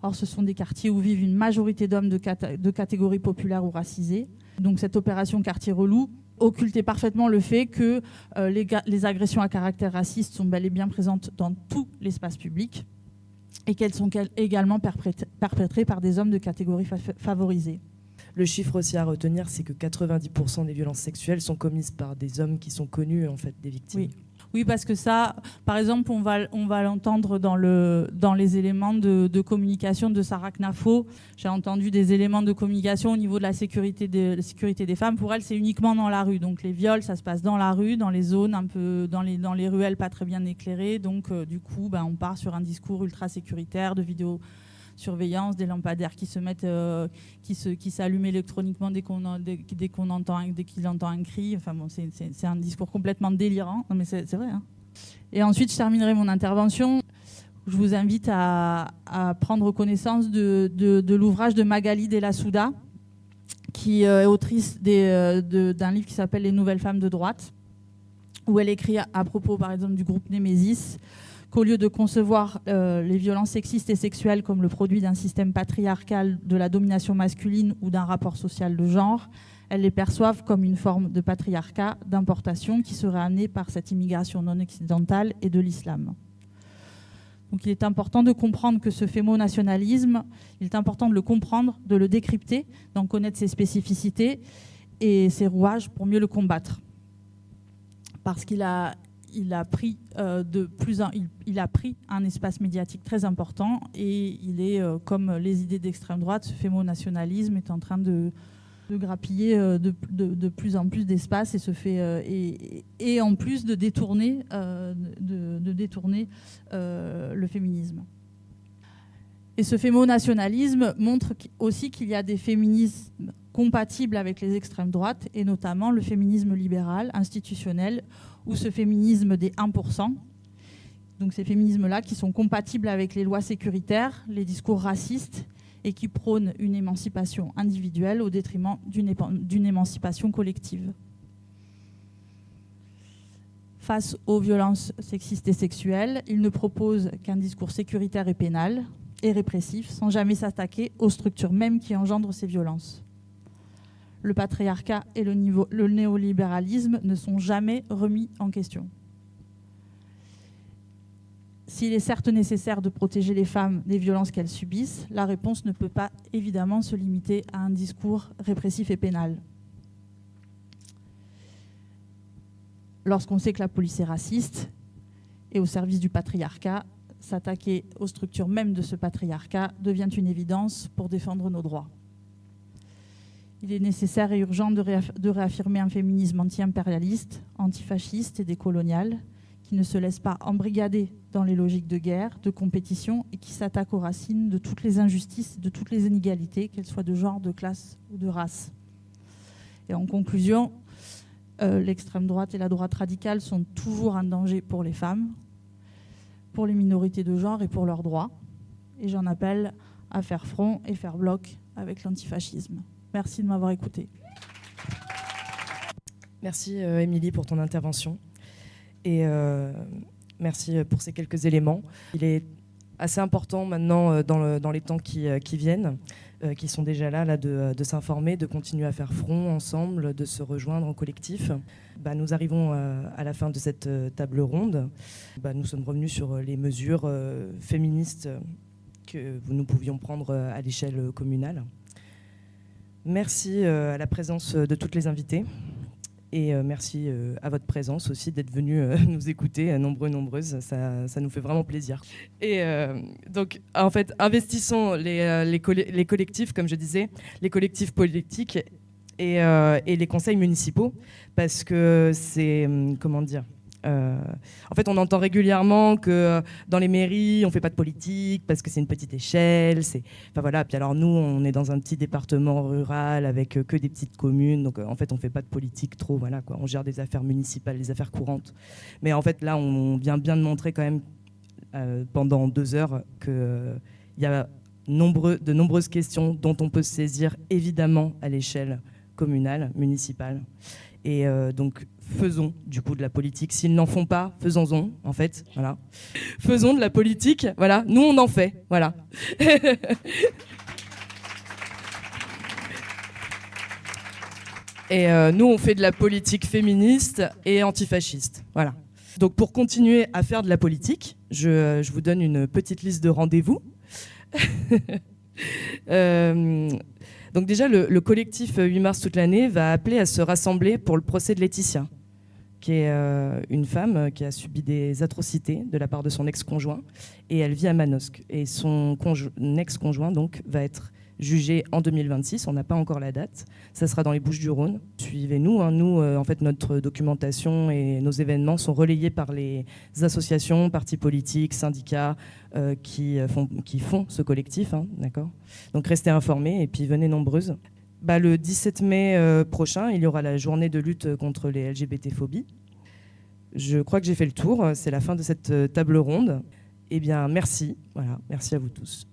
Or, ce sont des quartiers où vivent une majorité d'hommes de catégories populaires ou racisées. Donc cette opération Quartier relou occultait parfaitement le fait que les agressions à caractère raciste sont bel et bien présentes dans tout l'espace public, et qu'elles sont également perpétrées par des hommes de catégories favorisées. Le chiffre aussi à retenir, c'est que 90% des violences sexuelles sont commises par des hommes qui sont connus en fait des victimes. Oui, parce que ça, par exemple, on va l'entendre dans les éléments de communication de Sarah Knafo. J'ai entendu des éléments de communication au niveau de la sécurité des femmes. Pour elle, c'est uniquement dans la rue. Donc les viols, ça se passe dans la rue, dans les zones un peu, dans les ruelles pas très bien éclairées. Donc du coup, on part sur un discours ultra sécuritaire de vidéosurveillance, des lampadaires qui se mettent, qui s'allument électroniquement dès qu'il entend un cri. Enfin bon, c'est un discours complètement délirant. Non mais c'est vrai. Hein. Et ensuite, je terminerai mon intervention. Je vous invite à prendre connaissance de l'ouvrage de Magali Della Souda, qui est autrice d'un livre qui s'appelle Les Nouvelles Femmes de droite, où elle écrit à propos, par exemple, du groupe Némésis, qu'au lieu de concevoir les violences sexistes et sexuelles comme le produit d'un système patriarcal, de la domination masculine ou d'un rapport social de genre, elles les perçoivent comme une forme de patriarcat d'importation qui serait amenée par cette immigration non occidentale et de l'islam. Donc il est important de comprendre que ce fémonationalisme, il est important de le comprendre, de le décrypter, d'en connaître ses spécificités et ses rouages pour mieux le combattre. Parce qu'il a pris un espace médiatique très important, et il est, comme les idées d'extrême droite, ce fémonationalisme est en train de grappiller de plus en plus d'espace et en plus de détourner le féminisme. Et ce fémonationalisme montre aussi qu'il y a des féminismes compatibles avec les extrêmes droites, et notamment le féminisme libéral, institutionnel, ou ce féminisme des 1%. Donc ces féminismes-là qui sont compatibles avec les lois sécuritaires, les discours racistes, et qui prônent une émancipation individuelle au détriment d'une émancipation collective. Face aux violences sexistes et sexuelles, ils ne proposent qu'un discours sécuritaire et pénal et répressif, sans jamais s'attaquer aux structures mêmes qui engendrent ces violences. Le patriarcat et le néolibéralisme ne sont jamais remis en question. S'il est certes nécessaire de protéger les femmes des violences qu'elles subissent, la réponse ne peut pas évidemment se limiter à un discours répressif et pénal. Lorsqu'on sait que la police est raciste et au service du patriarcat, s'attaquer aux structures même de ce patriarcat devient une évidence pour défendre nos droits. Il est nécessaire et urgent de réaffirmer un féminisme anti-impérialiste, antifasciste et décolonial, qui ne se laisse pas embrigader dans les logiques de guerre, de compétition, et qui s'attaque aux racines de toutes les injustices, de toutes les inégalités, qu'elles soient de genre, de classe ou de race. Et en conclusion, l'extrême droite et la droite radicale sont toujours un danger pour les femmes, pour les minorités de genre et pour leurs droits. Et j'en appelle à faire front et faire bloc avec l'antifascisme. Merci de m'avoir écouté. Merci Émilie pour ton intervention et merci pour ces quelques éléments. Il est assez important maintenant dans les temps qui viennent, qui sont déjà là de s'informer, de continuer à faire front ensemble, de se rejoindre en collectif. Nous arrivons à la fin de cette table ronde. Nous sommes revenus sur les mesures féministes que nous pouvions prendre à l'échelle communale. Merci à la présence de toutes les invitées et merci à votre présence aussi d'être venus nous écouter, nombreuses, ça nous fait vraiment plaisir. Et donc en fait, investissons les collectifs, comme je disais, les collectifs politiques et les conseils municipaux, parce que c'est, en fait, on entend régulièrement que dans les mairies, on ne fait pas de politique parce que c'est une petite échelle. Enfin, voilà. Puis alors nous, on est dans un petit département rural avec que des petites communes. Donc en fait, on ne fait pas de politique trop. Voilà, quoi. On gère des affaires municipales, des affaires courantes. Mais en fait, là, on vient bien de montrer quand même pendant 2 heures qu'il y a de nombreuses questions dont on peut se saisir évidemment à l'échelle communale, municipale. Et donc, faisons du coup de la politique. S'ils n'en font pas, faisons-en, en fait. Voilà. Faisons de la politique. Voilà. Nous, on en fait. Voilà. Et nous, on fait de la politique féministe et antifasciste. Voilà. Donc, pour continuer à faire de la politique, je vous donne une petite liste de rendez-vous. Donc déjà, le collectif 8 mars toute l'année va appeler à se rassembler pour le procès de Laetitia, qui est une femme qui a subi des atrocités de la part de son ex-conjoint, et elle vit à Manosque. Et son ex-conjoint donc va être jugé en 2026, on n'a pas encore la date, ça sera dans les Bouches-du-Rhône. Suivez-nous, hein. Nous, en fait, notre documentation et nos événements sont relayés par les associations, partis politiques, syndicats qui font ce collectif, hein, d'accord ? Donc restez informés et puis venez nombreuses. Le 17 mai prochain, il y aura la journée de lutte contre les LGBT-phobies. Je crois que j'ai fait le tour, c'est la fin de cette table ronde. Eh bien, merci, voilà, merci à vous tous.